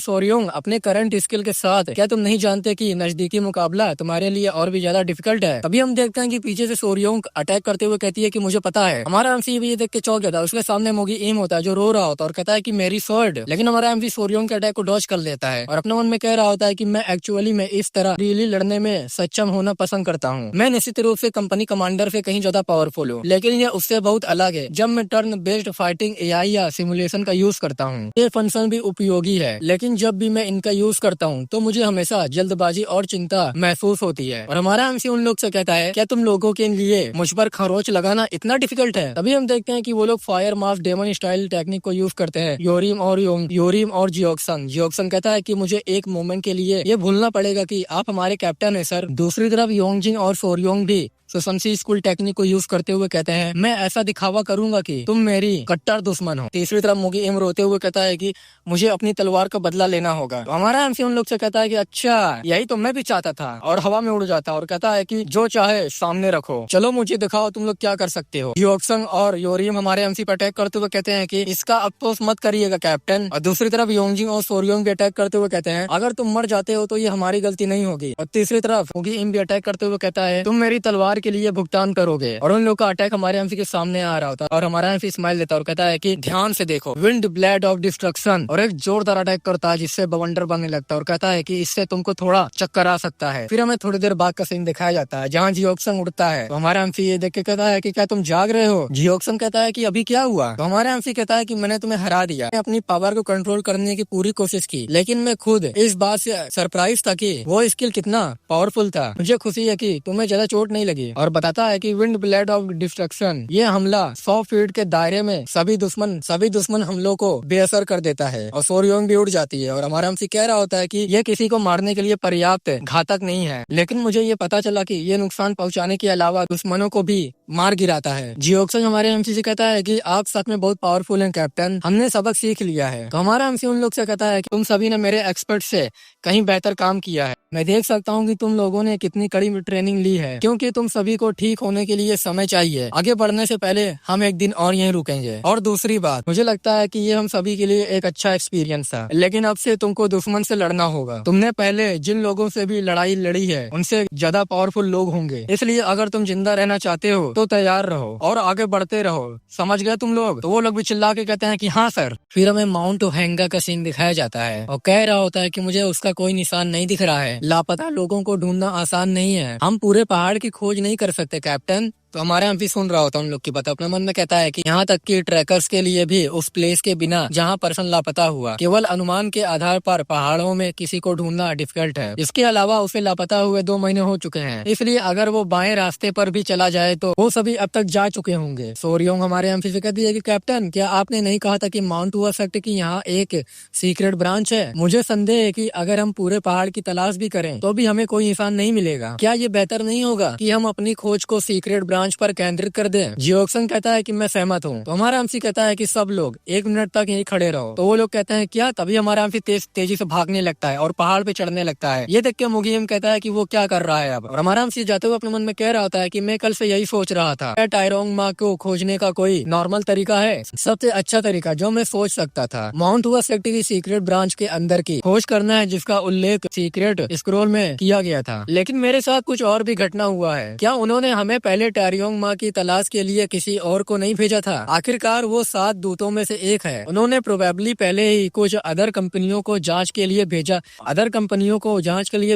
सोरियोंग अपने करंट स्किल के साथ क्या तुम नहीं जानते कि नजदीकी मुकाबला तुम्हारे लिए और भी ज्यादा डिफिकल्ट है। तभी हम देखते हैं कि पीछे से सोरियोंग अटैक करते हुए कहती है कि मुझे पता है। हमारा एमसी भी ये देख के चौंक जाता है। उसके सामने मोगी एम होता है जो रो रहा होता है और कहता है कि मेरी स्वॉर्ड, लेकिन हमारा एमसी सोरियोंग के अटैक को डॉज कर लेता है और अपने मन में कह रहा होता है कि मैं एक्चुअली में इस तरह रियली लड़ने में सक्षम होना पसंद करता हूँ। मैं निश्चित रूप से कंपनी कमांडर से कहीं ज्यादा पावरफुल हूँ, लेकिन ये उससे बहुत अलग है। जब मैं टर्न बेस्ड फाइटिंग एआई या सिमुलेशन का यूज करता हूँ, ये फंक्शन भी उपयोगी है, लेकिन जब भी मैं इनका यूज करता हूँ तो मुझे हमेशा जल्दबाजी और चिंता महसूस होती है। और हमारा एमसी उन लोग से कहता है क्या तुम लोगों के लिए मुझ पर खरोच लगाना इतना डिफिकल्ट है। तभी हम देखते हैं कि वो लोग fire mask demon style technique को यूज करते हैं, योरिम और जियोक्सन कहता है कि मुझे एक मोमेंट के लिए ये भूलना पड़ेगा कि आप हमारे कैप्टन है सर। दूसरी तरफ योंगजिंग और सोरियोंग भी सुसंसी स्कूल टेक्निक को यूज करते हुए कहते हैं मैं ऐसा दिखावा करूंगा कि तुम मेरी कट्टर दुश्मन हो। तीसरी तरफ मुगी एम रोते हुए कहता है कि मुझे अपनी तलवार का बदला लेना होगा। तो हमारा एमसी उन लोग से कहता है कि अच्छा यही तो मैं भी चाहता था, और हवा में उड़ जाता है और कहता है कि जो चाहे सामने रखो, चलो मुझे दिखाओ तुम लोग क्या कर सकते हो। जियोक्संग और योरिम हमारे एमसी पर अटैक करते हुए कहते हैं कि इसका अफसोस मत करिएगा कैप्टन। और दूसरी तरफ योंगजिंग और सोरियोंग भी अटैक करते हुए कहते हैं अगर तुम मर जाते हो तो ये हमारी गलती नहीं होगी। और तीसरी तरफ मुगी एम भी अटैक करते हुए कहता है तुम मेरी तलवार के लिए भुगतान करोगे। और उन लोग का अटैक हमारे एमसी के सामने आ रहा होता है, और हमारा एमसी स्माइल देता है और कहता है कि ध्यान से देखो, विंड ब्लेड ऑफ डिस्ट्रक्शन, और एक जोरदार अटैक करता है जिससे बवंडर बनने लगता है और कहता है कि इससे तुमको थोड़ा चक्कर आ सकता है। फिर हमें थोड़ी देर बाद का सीन दिखाया जाता है जहाँ जियोक्सन उड़ता है। तो हमारा एमसी ये देख के कहता है कि क्या तुम जाग रहे हो। जियोक्सन कहता है कि अभी क्या हुआ। तो हमारा एमसी कहता है कि मैंने तुम्हें हरा दिया, मैं अपनी पावर को कंट्रोल करने की पूरी कोशिश की, लेकिन मैं खुद इस बात से सरप्राइज था कि वो स्किल कितना पावरफुल था। मुझे खुशी है कि तुम्हें ज्यादा चोट नहीं लगी। और बताता है कि विंड ब्लेड ऑफ डिस्ट्रक्शन ये हमला 100 फीट के दायरे में सभी दुश्मन हमलों को बेअसर कर देता है, और सोरियोंग भी उड़ जाती है। और हमारा एमसी कह रहा होता है कि ये किसी को मारने के लिए पर्याप्त घातक नहीं है, लेकिन मुझे ये पता चला कि ये नुकसान पहुंचाने के अलावा दुश्मनों को भी मार गिराता है। जियोक्सन हमारे एमसी से कहता है कि आप सच में बहुत पावरफुल हैं कैप्टन, हमने सबक सीख लिया है। तो हमारा एमसी उन लोग से कहता है कि तुम सभी ने मेरे एक्सपर्ट से कहीं बेहतर काम किया है। मैं देख सकता हूँ कि तुम लोगों ने कितनी कड़ी ट्रेनिंग ली है, क्योंकि तुम सभी को ठीक होने के लिए समय चाहिए। आगे बढ़ने से पहले हम एक दिन और यहीं रुकेंगे। और दूसरी बात, मुझे लगता है कि ये हम सभी के लिए एक अच्छा एक्सपीरियंस था, लेकिन अब से तुमको दुश्मन से लड़ना होगा। तुमने पहले जिन लोगों से भी लड़ाई लड़ी है उनसे ज्यादा पावरफुल लोग होंगे, इसलिए अगर तुम जिंदा रहना चाहते हो तो तैयार रहो और आगे बढ़ते रहो, समझ गए तुम लोग। तो वो लोग भी चिल्ला के कहते हैं कि हाँ सर। फिर हमें माउंट ओहेंगा का सीन दिखाया जाता है और कह रहा होता है कि मुझे उसका कोई निशान नहीं दिख रहा है। लापता लोगों को ढूंढना आसान नहीं है, हम पूरे पहाड़ की खोज नहीं कर सकते कैप्टन। तो हमारे एमपी सुन रहा होता है उन लोग की बात, अपने मन में कहता है कि यहाँ तक कि ट्रैकर्स के लिए भी उस प्लेस के बिना जहाँ पर्सन लापता हुआ, केवल अनुमान के आधार पर पहाड़ों में किसी को ढूंढना डिफिकल्ट है। इसके अलावा उसे लापता हुए 2 महीने हो चुके हैं, इसलिए अगर वो बाएं रास्ते पर भी चला जाए तो वो सभी अब तक जा चुके होंगे। सोरियोंग हमारे एमपी से कहती है कि कैप्टन क्या आपने नहीं कहा था कि माउंट हुआ सेक्ट की यहाँ एक सीक्रेट ब्रांच है। मुझे संदेह है कि अगर हम पूरे पहाड़ की तलाश भी करें तो भी हमें कोई निशान नहीं मिलेगा। क्या ये बेहतर नहीं होगा कि हम अपनी खोज को सीक्रेट ब्रांच पर केंद्रित कर दें। जियोक्सन कहता है कि मैं सहमत हूँ। तो हमारा एमसी कहता है कि सब लोग 1 मिनट तक यहीं खड़े रहो। तो वो लोग कहते हैं क्या। तभी हमारा एमसी तेजी से भागने लगता है और पहाड़ पे चढ़ने लगता है। ये देख के मुगीम कहता है कि वो क्या कर रहा है अब। और हमारा एमसी जाते हुए अपने मन में कह रहा होता है कि मैं कल से यही सोच रहा था, टायरोंग मा को खोजने का कोई नॉर्मल तरीका है, सबसे अच्छा तरीका जो मैं सोच सकता था, माउंट हुआ सेक्ट की सीक्रेट ब्रांच के अंदर की खोज करना है, जिसका उल्लेख सीक्रेट स्क्रोल में किया गया था। लेकिन मेरे साथ कुछ और भी घटना हुआ है। क्या उन्होंने हमें पहले टैरियोंग माँ की तलाश के लिए किसी और को नहीं भेजा था? आखिरकार वो 7 दूतों में से एक है। उन्होंने प्रोबेबली पहले ही कुछ अदर कंपनियों को जांच के लिए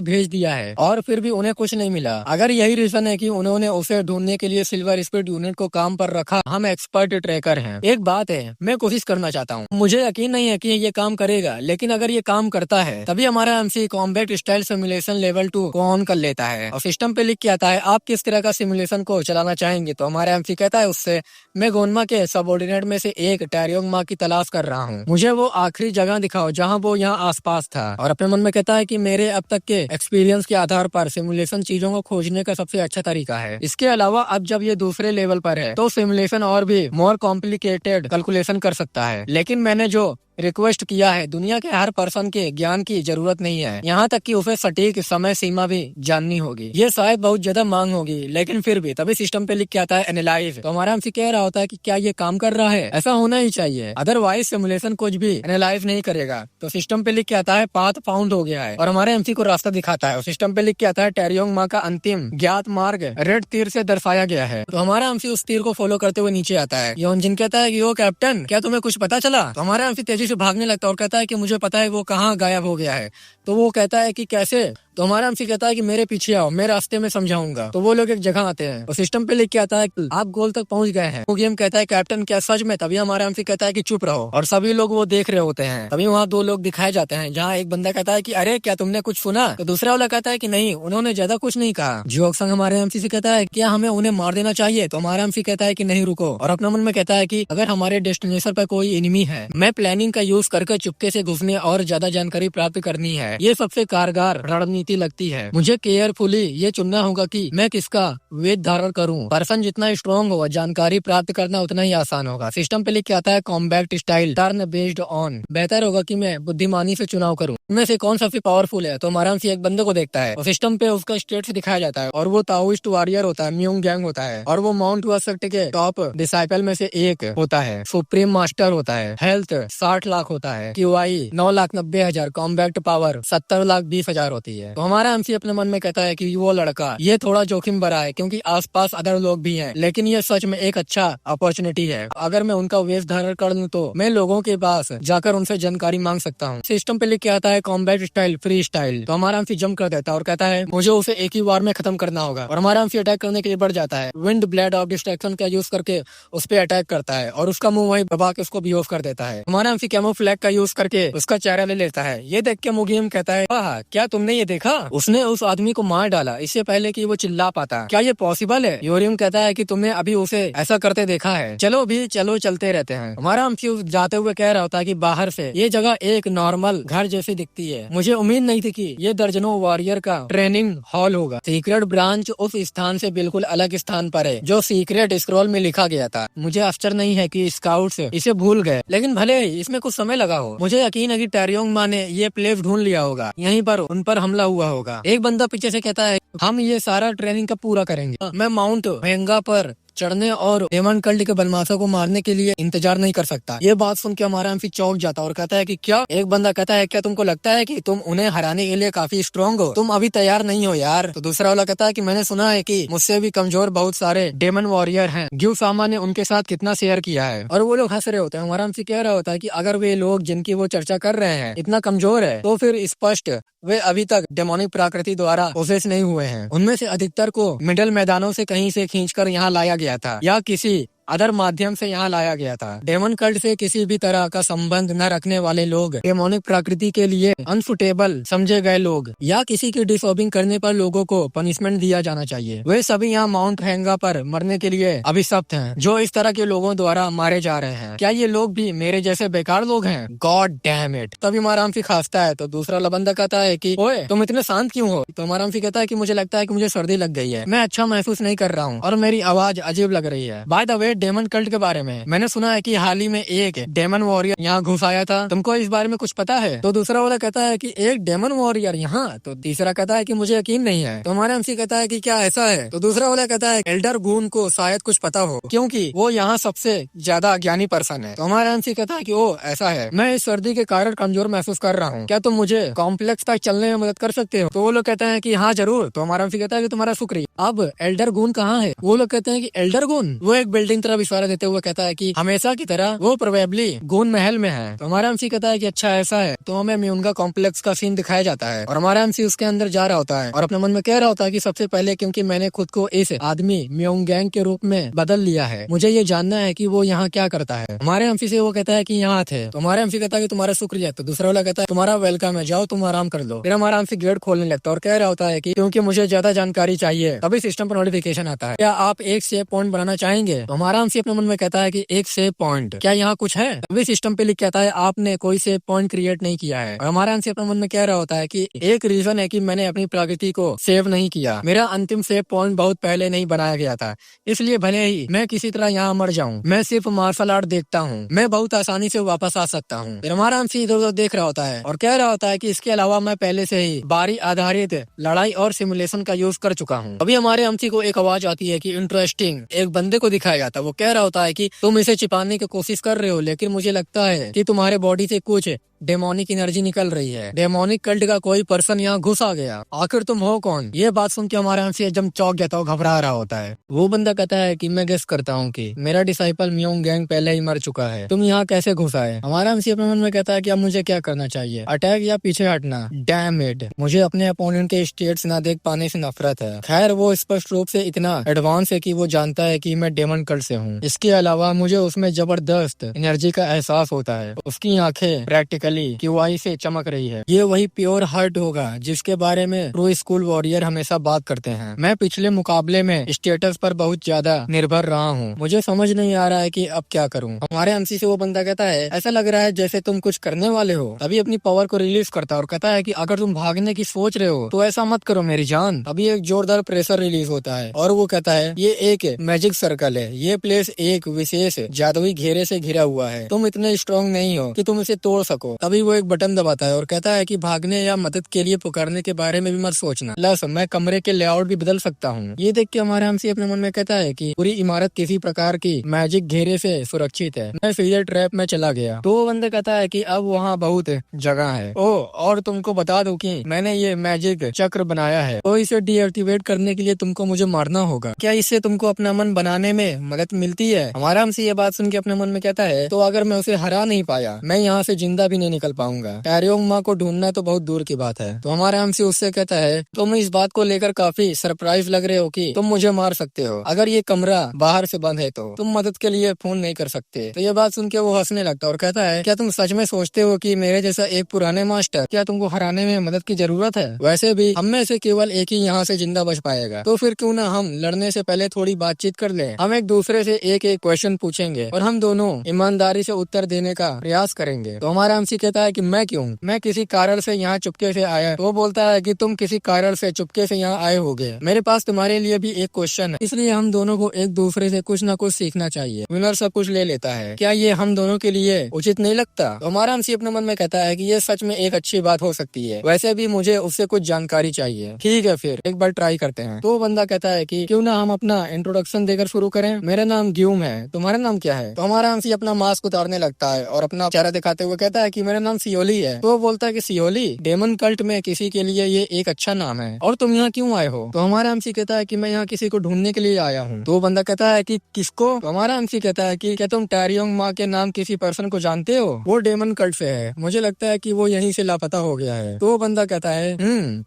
भेज दिया है और फिर भी उन्हें कुछ नहीं मिला। अगर यही रीजन है कि उन्होंने उसे ढूंढने के लिए सिल्वर स्पीड यूनिट को काम पर रखा, हम एक्सपर्ट ट्रैकर हैं। एक बात है, मैं कोशिश करना चाहता हूँ, मुझे यकीन नहीं है कि ये काम करेगा, लेकिन अगर ये काम करता है तभी हमारा MC combat style simulation level 2 को ऑन कर लेता है और सिस्टम पे लिख के आता है आप किस तरह का सिमुलेशन को चलाना चाहेंगे। तो हमारा एमसी कहता है उससे, मैं गोनमा के सबऑर्डिनेट में से एक टैरियोंग माँ की तलाश कर रहा हूँ, मुझे वो आखिरी जगह दिखाओ जहाँ वो यहाँ आसपास था। और अपने मन में कहता है कि मेरे अब तक के एक्सपीरियंस के आधार पर सिमुलेशन चीजों को खोजने का सबसे अच्छा तरीका है। इसके अलावा अब जब ये दूसरे लेवल पर है तो सिमुलेशन और भी मोर कॉम्प्लिकेटेड कैलकुलेशन कर सकता है, लेकिन मैंने जो रिक्वेस्ट किया है दुनिया के हर पर्सन के ज्ञान की जरूरत नहीं है, यहाँ तक कि उसे सटीक समय सीमा भी जाननी होगी। ये शायद बहुत ज्यादा मांग होगी, लेकिन फिर भी तभी सिस्टम पे लिख के आता है एनालाइज। तो हमारा हमसे कह रहा होता है कि क्या ये काम कर रहा है, ऐसा होना ही चाहिए, अदरवाइज सिमुलेशन कुछ भी एनालाइज नहीं करेगा। तो सिस्टम पे लिख के आता है पाथ फाउंड हो गया है और हमारे एमसी को रास्ता दिखाता है और सिस्टम पे लिख के आता है टैरियोंग माँ का अंतिम ज्ञात मार्ग रेड तीर से दर्शाया गया है। तो हमारा एमसी उस तीर को फॉलो करते हुए नीचे आता है। योनजिन कहता है कि ओ कैप्टन, क्या तुम्हें कुछ पता चला? तो हमारा एमसी तेजी से भागने लगता है और कहता है कि मुझे पता है वो कहाँ गायब हो गया है। तो वो कहता है कि कैसे? तो हमारा एमसी कहता है कि मेरे पीछे आओ, मैं रास्ते में समझाऊंगा। तो वो लोग एक जगह आते हैं और सिस्टम पे लिख के आता है कि आप गोल तक पहुंच गए हैं। वो गेम कहता है कैप्टन क्या सच में? तभी हमारा एमसी कहता है कि चुप रहो और सभी लोग वो देख रहे होते हैं। तभी वहाँ 2 लोग दिखाए जाते हैं, जहाँ एक बंदा कहता है कि अरे क्या तुमने कुछ सुना? तो दूसरा वाला कहता है कि नहीं, उन्होंने ज्यादा कुछ नहीं कहा। जियोक्संग हमारे एमसी से कहता है क्या हमें उन्हें मार देना चाहिए? तो हमारा एमसी कहता है कि नहीं रुको, और अपने मन में कहता है कि अगर हमारे डेस्टिनेशन पर कोई एनिमी है, मैं प्लानिंग का यूज करके चुपके से घुसने और ज्यादा जानकारी प्राप्त करनी है। ये सबसे कारगर रणनीति लगती है। मुझे केयरफुली ये चुनना होगा कि मैं किसका वेद धारण करूं। पर्सन जितना स्ट्रॉन्ग होगा, जानकारी प्राप्त करना उतना ही आसान होगा। सिस्टम पे लिख के आता है combat style turn based on. बेहतर होगा कि मैं बुद्धिमानी से चुनाव करूं, उनमें से कौन सबसे पावरफुल है। तो हमारा एक बंदे को देखता है और सिस्टम पे उसका स्टेट्स दिखाया जाता है और वो ताओइस्ट वॉरियर होता है, म्यूंग गैंग होता है और वो माउंट वेस्ट के टॉप डिसाइपल में से एक होता है। सुप्रीम मास्टर होता है, हेल्थ 60 लाख होता है, क्यूआई 9,90,000, कॉम्बैट पावर 70,20,000 होती है। तो हमारा एमसी अपने मन में कहता है कि वो लड़का ये थोड़ा जोखिम भरा है क्योंकि आसपास अदर लोग भी हैं, लेकिन ये सच में एक अच्छा अपॉर्चुनिटी है। अगर मैं उनका वेश धारण कर लूं तो मैं लोगों के पास जाकर उनसे जानकारी मांग सकता हूँ। सिस्टम पे लिख के आता है कॉम्बैट स्टाइल फ्री स्टाइल। तो हमारा एमसी जंप कर देता है और कहता है मुझे उसे एक ही बार में खत्म करना होगा और हमारा एमसी अटैक करने के लिए बढ़ जाता है। विंड ब्लेड ऑफ डिस्ट्रैक्शन का यूज करके उस पर अटैक करता है और उसका मुंह वही दबा के उसको बेहोश कर देता है। हमारा एमसी कैमोफ्लैग का यूज करके उसका चेहरा ले लेता है। ये देख के मुगीम कहता है वाह, क्या तुमने ये देखा? उसने उस आदमी को मार डाला इससे पहले कि वो चिल्ला पाता। क्या ये पॉसिबल है? योरियम कहता है कि तुमने अभी उसे ऐसा करते देखा है। चलो भी चलो, चलते रहते हैं। हमारा एमसी जाते हुए कह रहा होता है कि बाहर से ये जगह एक नॉर्मल घर जैसी दिखती है। मुझे उम्मीद नहीं थी कि ये दर्जनों वॉरियर का ट्रेनिंग हॉल होगा। सीक्रेट ब्रांच उस स्थान से बिल्कुल अलग स्थान पर है जो सीक्रेट स्क्रॉल में लिखा गया था। मुझे आश्चर्य नहीं है कि स्काउट्स इसे भूल गए, लेकिन भले ही इसमें कुछ समय लगा हो। मुझे यकीन है कि टैरियोंग माँ ने ये प्लेस ढूंढ लिया होगा, यहीं पर उन पर हमला हुआ होगा। एक बंदा पीछे से कहता है हम ये सारा ट्रेनिंग का पूरा करेंगे। मैं माउंट वेंगा पर चढ़ने और डेमन कल्ट के बदमाशों को मारने के लिए इंतजार नहीं कर सकता। ये बात सुन के हमारा एमसी चौंक जाता और कहता है कि क्या? एक बंदा कहता है क्या तुमको लगता है कि तुम उन्हें हराने के लिए काफी स्ट्रॉन्ग हो? तुम अभी तैयार नहीं हो यार। तो दूसरा वाला कहता है कि मैंने सुना है कि मुझसे भी कमजोर बहुत सारे डेमन वॉरियर हैं। ग्यू सामा ने उनके साथ कितना शेयर किया है। और वो लोग हंस रहे होते हैं। हमारा एमसी कह रहा होता है कि अगर वे लोग जिनकी वो चर्चा कर रहे हैं इतना कमजोर है तो फिर स्पष्ट वे अभी तक डेमोनिक प्रकृति द्वारा पोसेस नहीं हुए हैं। उनमें से अधिकतर को मिडल मैदानों से कहीं से खींचकर यहाँ लाया गया था या किसी अदर माध्यम से यहाँ लाया गया था। डेमन कल्ट से किसी भी तरह का संबंध न रखने वाले लोग, डेमोनिक प्रकृति के लिए अनसुटेबल समझे गए लोग या किसी की डिसऑर्बिंग करने पर लोगों को पनिशमेंट दिया जाना चाहिए, वे सभी यहाँ माउंट हैंगा पर मरने के लिए अभिशप्त हैं, जो इस तरह के लोगों द्वारा मारे जा रहे हैं। क्या ये लोग भी मेरे जैसे बेकार लोग हैं? God damn it. तभी हमारा एमसी खांसता है तो दूसरा वाला बंदा कहता है कि ओए तुम इतने शांत क्यों हो? तो हमारा एमसी कहता है कि मुझे लगता है कि मुझे सर्दी लग गई है, मैं अच्छा महसूस नहीं कर रहा हूँ और मेरी आवाज अजीब लग रही है। बाय द वे में डेमन कल्ट के बारे में। मैंने सुना है कि हाल ही में एक डेमन वॉरियर यहाँ घुस आया था, तुमको इस बारे में कुछ पता है? तो दूसरा वाला कहता है कि एक डेमन वॉरियर यहाँ, तो तीसरा कहता है कि मुझे यकीन नहीं है। तो हमारा एमसी कहता है कि क्या ऐसा है? तो दूसरा वाला कहता है एल्डर गून को शायद कुछ पता हो, क्योंकि वो यहाँ सबसे ज्यादा अज्ञानी पर्सन है। तो हमारा एमसी कहता है कि ओ ऐसा है, मैं इस सर्दी के कारण कमजोर महसूस कर रहा हूँ, क्या तुम मुझे कॉम्प्लेक्स तक चलने में मदद कर सकते हो? तो वो लोग कहते हैं कि हाँ जरूर। तो हमारा एमसी कहता है कि तुम्हारा शुक्रिया। अब एल्डर गून कहाँ है? वो लोग कहते हैं कि एल्डर गून, वो एक बिल्डिंग तरफ इशारा देते हुए कहता है कि हमेशा की तरह वो प्रोबेबली गून महल में है। तो हमारा एमसी कहता है कि अच्छा ऐसा है। तो हमें म्यूनगा कॉम्प्लेक्स का सीन दिखाया जाता है और हमारा एमसी उसके अंदर जा रहा होता है और अपने मन में कह रहा होता है कि सबसे पहले क्योंकि मैंने खुद को इस आदमी म्योंगैंग के रूप में बदल लिया है, मुझे ये जानना है कि वो यहाँ क्या करता है। हमारे एमसी से वो कहता है कि यहाँ थे। तो हमारा एमसी कहता है कि तुम्हारा शुक्रिया। तो दूसरा वाला कहता है तुम्हारा वेलकम है, जाओ तुम आराम कर लो। फिर हमारा एमसी गेट खोलने लगता है और कह रहा होता है कि क्योंकि मुझे ज्यादा जानकारी चाहिए। तभी सिस्टम पर नोटिफिकेशन आता है, क्या आप एक सेव पॉइंट बनाना चाहेंगे? तो हमारा एमसी अपने मन में कहता है कि एक सेव पॉइंट, क्या यहाँ कुछ है? तभी सिस्टम पे लिख के आता है आपने कोई सेव पॉइंट क्रिएट नहीं किया है। और हमारा एमसी अपने मन में कह रहा होता है कि एक रीजन है कि मैंने अपनी प्रगति को सेव नहीं किया, मेरा अंतिम सेव पॉइंट बहुत पहले नहीं बनाया गया था, इसलिए भले ही मैं किसी तरह यहाँ मर जाऊँ, मैं सिर्फ मार्शल आर्ट देखता हूँ, मैं बहुत आसानी से वापस आ सकता हूँ। फिर हमारा एमसी इधर उधर देख रहा होता है और कह रहा होता है कि इसके अलावा मैं पहले से ही बारी आधारित लड़ाई और सिमुलेशन का यूज कर चुका हूँ। अभी हमारे एमसी को एक आवाज आती है कि इंटरेस्टिंग, एक बंदे को दिखाया जाता है। वो कह रहा होता है कि तुम इसे छिपाने की कोशिश कर रहे हो, लेकिन मुझे लगता है कि तुम्हारे बॉडी से कुछ डेमोनिक एनर्जी निकल रही है, डेमोनिक कल्ट का कोई पर्सन यहाँ घुस आ गया, आखिर तुम हो कौन? ये बात सुन के हमारा एमसी एकदम चौंक जाता है, घबरा रहा होता है। वो बंदा कहता है कि मैं गेस करता हूँ कि मेरा डिसाइपल म्योंगैंग पहले ही मर चुका है, तुम यहाँ कैसे घुस आए? हमारा एमसी अपने मन में कहता है कि अब मुझे क्या करना चाहिए, अटैक या पीछे हटना? डैम इट, मुझे अपने अपोनेंट के स्टेट्स ना देख पाने से नफरत है। खैर वो स्पष्ट रूप से इतना एडवांस है कि वो जानता है कि मैं डेमन कल्ट से हूँ। इसके अलावा मुझे उसमें जबरदस्त एनर्जी का एहसास होता है, उसकी आंखें प्रैक्टिकली क्यूआई से चमक रही है। ये वही प्योर हार्ट होगा जिसके बारे में प्रो स्कूल वॉरियर हमेशा बात करते हैं। मैं पिछले मुकाबले में स्टेटस पर बहुत ज्यादा निर्भर रहा हूँ, मुझे समझ नहीं आ रहा है कि अब क्या करूँ। हमारे एमसी से वो बंदा कहता है ऐसा लग रहा है जैसे तुम कुछ करने वाले हो। तभी अपनी पावर को रिलीज करता है और कहता है कि अगर तुम भागने की सोच रहे हो तो ऐसा मत करो मेरी जान। अभी एक जोरदार प्रेशर रिलीज होता है और वो कहता है ये एक मैजिक सर्कल है, ये प्लेस एक विशेष जादुई घेरे से घिरा हुआ है, तुम इतने स्ट्रॉन्ग नहीं हो कि तुम इसे तोड़ सको। तभी वो एक बटन दबाता है और कहता है कि भागने या मदद के लिए पुकारने के बारे में भी मत सोचना, प्लस मैं कमरे के लेआउट भी बदल सकता हूँ। ये देख के हमारा एमसी अपने मन में कहता है कि पूरी इमारत किसी प्रकार की मैजिक घेरे से सुरक्षित है, मैं सीधे ट्रैप में चला गया। तो वो बंदा कहता है कि अब वहाँ बहुत जगह है। ओ और तुमको बता दूं कि मैंने ये मैजिक चक्र बनाया है, तो इसे डीएक्टिवेट करने के लिए तुमको मुझे मारना होगा, क्या इससे तुमको अपना मन बनाने में मदद मिलती है? हमारा एमसी ये बात सुन के अपने मन में कहता है तो अगर मैं उसे हरा नहीं पाया मैं यहाँ से जिंदा भी नहीं निकल पाऊंगा, टैरियोंग माँ को ढूंढना तो बहुत दूर की बात है। तो हमारा एमसी उससे कहता है तुम इस बात को लेकर काफी सरप्राइज लग रहे हो कि तुम मुझे मार सकते हो, अगर ये कमरा बाहर से बंद है तो तुम मदद के लिए फोन नहीं कर सकते। तो ये बात सुन के वो हंसने लगता है और कहता है क्या तुम सच में सोचते हो कि मेरे जैसा एक पुराने मास्टर क्या तुमको हराने में मदद की जरूरत है? वैसे भी हम में से केवल एक ही यहाँ से जिंदा बच पाएगा, तो फिर क्यों ना हम लड़ने से पहले थोड़ी बातचीत कर ले। हम एक दूसरे से एक एक क्वेश्चन पूछेंगे और हम दोनों ईमानदारी से उत्तर देने का प्रयास करेंगे। तो हमारा एमसी कहता है कि मैं क्यों, मैं किसी कारण से यहाँ चुपके से आया। तो वो बोलता है कि तुम किसी कारण से चुपके से यहाँ आए होगे, मेरे पास तुम्हारे लिए भी एक क्वेश्चन है, इसलिए हम दोनों को एक दूसरे से कुछ न कुछ सीखना चाहिए। विनर सब कुछ ले लेता है, क्या ये हम दोनों के लिए उचित नहीं लगता? तो हमारा एमसी अपने मन में कहता है कि ये सच में एक अच्छी बात हो सकती है, वैसे भी मुझे उससे कुछ जानकारी चाहिए। ठीक है फिर एक बार ट्राई करते हैं। तो बंदा कहता है कि क्यों ना हम अपना इंट्रोडक्शन देकर शुरू करें, मेरा नाम ग्यूम है, तुम्हारा नाम क्या है? तो हमारा एमसी अपना मास्क उतारने लगता है और अपना चेहरा दिखाते हुए कहता है कि मेरा नाम सियोली है। तो वो बोलता है कि सियोली, डेमन कल्ट में किसी के लिए ये एक अच्छा नाम है, और तुम यहाँ क्यों आए हो? तो हमारा एमसी कहता है कि मैं यहाँ किसी को ढूंढने के लिए आया हूँ। तो वो बंदा कहता है कि किसको? तो हमारा एमसी कहता है कि क्या तुम टैरियोंग माँ के नाम किसी पर्सन को जानते हो? वो डेमन कल्ट से है, मुझे लगता है कि वो यहीं से लापता हो गया है। तो वो बंदा कहता है